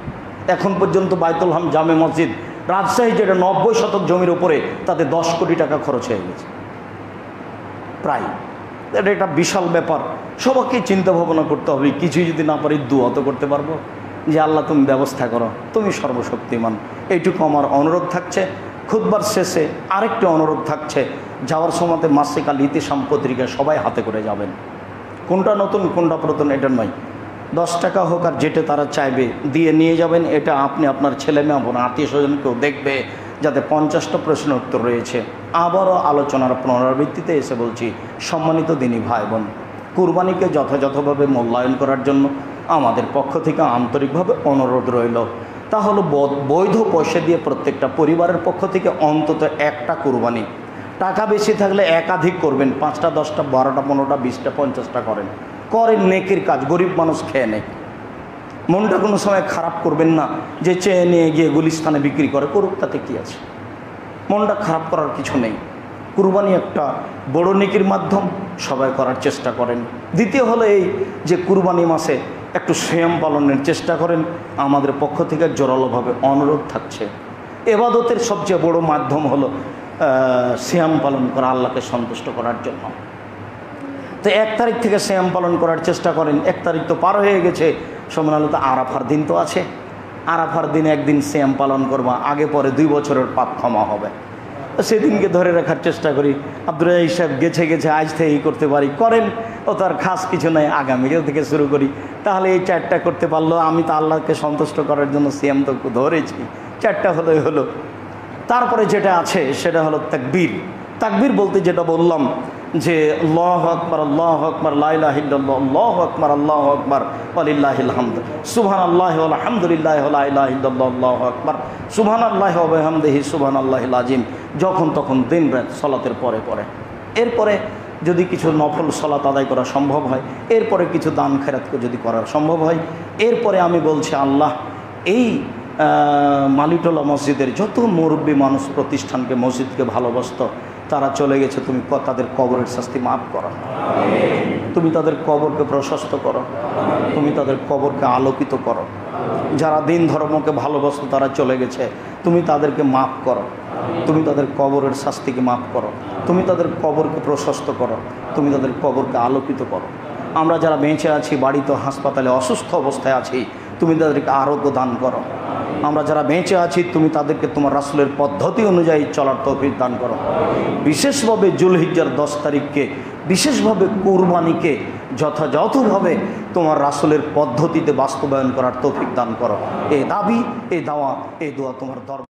এখন পর্যন্ত বাইতুল হাম জামে মসজিদ রাজশাহী, যেটা 90 শতক জমির উপরে, তাতে 10 কোটি টাকা খরচ হয়ে গেছে প্রায়। এটা একটা বিশাল ব্যাপার, সবাইকে চিন্তা ভাবনা করতে হবে। কিছুই যদি না পারি, দোয়া তো করতে পারবো যে আল্লাহ তুমি ব্যবস্থা করো, তুমি সর্বশক্তিমান। এইটুকু আমার অনুরোধ থাকছে। খুতবার শেষে আরেকটি অনুরোধ থাকছে, যাওয়ার সময়তে মাসিক আল ইতিসাম পত্রিকা সবাই হাতে করে যাবেন। কোনটা নতুন কোনটা পুরাতন এটা নয়, 10 টাকা হোক আর যেটা তারা চাইবে দিয়ে নিয়ে যাবেন। এটা আপনি আপনার ছেলে মেয়ে আপনার আত্মীয় স্বজনকেও দেখবে, যাতে 50টা প্রশ্নের উত্তর রয়েছে। আবারও আলোচনার পুনরাবৃত্তিতে এসে বলছি, সম্মানিত দিনী ভাই বোন, কুরবানিকে যথাযথভাবে মূল্যায়ন করার জন্য আমাদের পক্ষ থেকে আন্তরিকভাবে অনুরোধ রইল। তা হলো বৈধ পয়সা দিয়ে প্রত্যেকটা পরিবারের পক্ষ থেকে অন্তত একটা কুরবানি, টাকা বেশি থাকলে একাধিক করবেন, 5টা 10টা 12টা 15টা 20টা 50টা করেন নেকির কাজ। গরিব মানুষ খেয়ে নেয়, মনটা কোনো সময় খারাপ করবেন না যে চেয়ে নিয়ে গিয়ে গুলিস্তানে বিক্রি করে, করুক, তাতে কী আছে? মনটা খারাপ করার কিছু নেই। কুরবানি একটা বড় নেকির মাধ্যম, সবাই করার চেষ্টা করেন। দ্বিতীয় হলো এই যে কুরবানি মাসে একটু সিয়াম পালনের চেষ্টা করেন। আমাদের পক্ষ থেকে জোরালোভাবে অনুরোধ থাকছে, ইবাদতের সবচেয়ে বড় মাধ্যম হলো সিয়াম পালন করা, আল্লাহকে সন্তুষ্ট করার জন্য। তো 1 তারিখ থেকে সিয়াম পালন করার চেষ্টা করেন। 1 তারিখ তো পার হয়ে গেছে, সম্মানিত আরাফার দিন তো আছে। আরাফার দিনে একদিন সিয়াম পালন করবা, আগে পরে 2 বছরের পাপ ক্ষমা হবে। সেদিনকে ধরে রাখার চেষ্টা করি। আব্দুর রাজ্জাক সাহেব গেছে আজ থেকেই করতে পারি, করেন, ও তার খাস কিছু নাই, আগামীকাল থেকে শুরু করি। তাহলে এই 4টা করতে পারলো, আমি তো আল্লাহকে সন্তুষ্ট করার জন্য সিয়াম তো ধরেছি, 4টা হলো। তারপরে যেটা আছে সেটা হলো তাকবীর। তাকবীর বলতে যেটা বললাম যে আল্লাহু আকবার, আল্লাহু আকবার, লা ইলাহা ইল্লাল্লাহ, আল্লাহু আকবার, আল্লাহু আকবার, ওয়ালিল্লাহিল হামদ, সুবহানাল্লাহি ওয়া আলহামদুলিল্লাহি ওয়া লা ইলাহা ইল্লাল্লাহ, আল্লাহু আকবার, সুবহানাল্লাহি ওয়া বিহামদিহি, সুবহানাল্লাহিল আযীম, যখন তখন দিন রাত সালাতের পরে। এরপরে যদি কিছু নফল সালাত আদায় করা সম্ভব হয়, এরপরে কিছু দান খেরাতকে যদি করা সম্ভব হয়, এরপরে আমি বলছি আল্লাহ এই মালিটোলা মসজিদের যত মুরব্বী মানুষ প্রতিষ্ঠানকে মসজিদকে ভালোবাসত, তারা চলে গেছে, তুমি তাদের কবরের শাস্তি মাফ করো, তুমি তাদের কবরকে প্রশস্ত করো, তুমি তাদের কবরকে আলোকিত করো। যারা দিন ধর্মকে ভালোবাসত তারা চলে গেছে, তুমি তাদেরকে মাফ করো, তুমি তাদের কবরের শাস্তিকে মাফ করো, তুমি তাদের কবরকে প্রশস্ত করো, তুমি তাদের কবরকে আলোকিত করো। আমরা যারা বেঁচে আছি, বাড়িতে হাসপাতালে অসুস্থ অবস্থায় আছি, তুমি তাদেরকে আরোগ্য দান করো। আমরা যারা বেঁচে আছি, তুমি তাদেরকে তোমার রাসূলের পদ্ধতি অনুযায়ী চলার তৌফিক দান করো। বিশেষভাবে জুলহিজ্জার 10 তারিখকে, বিশেষভাবে কুরবানিকে যথাযথভাবে তোমার রাসূলের পদ্ধতিতে বাস্তবায়ন করার তৌফিক দান করো। এই দাবি, এই দাওয়া, এই দোয়া তোমার দরবার।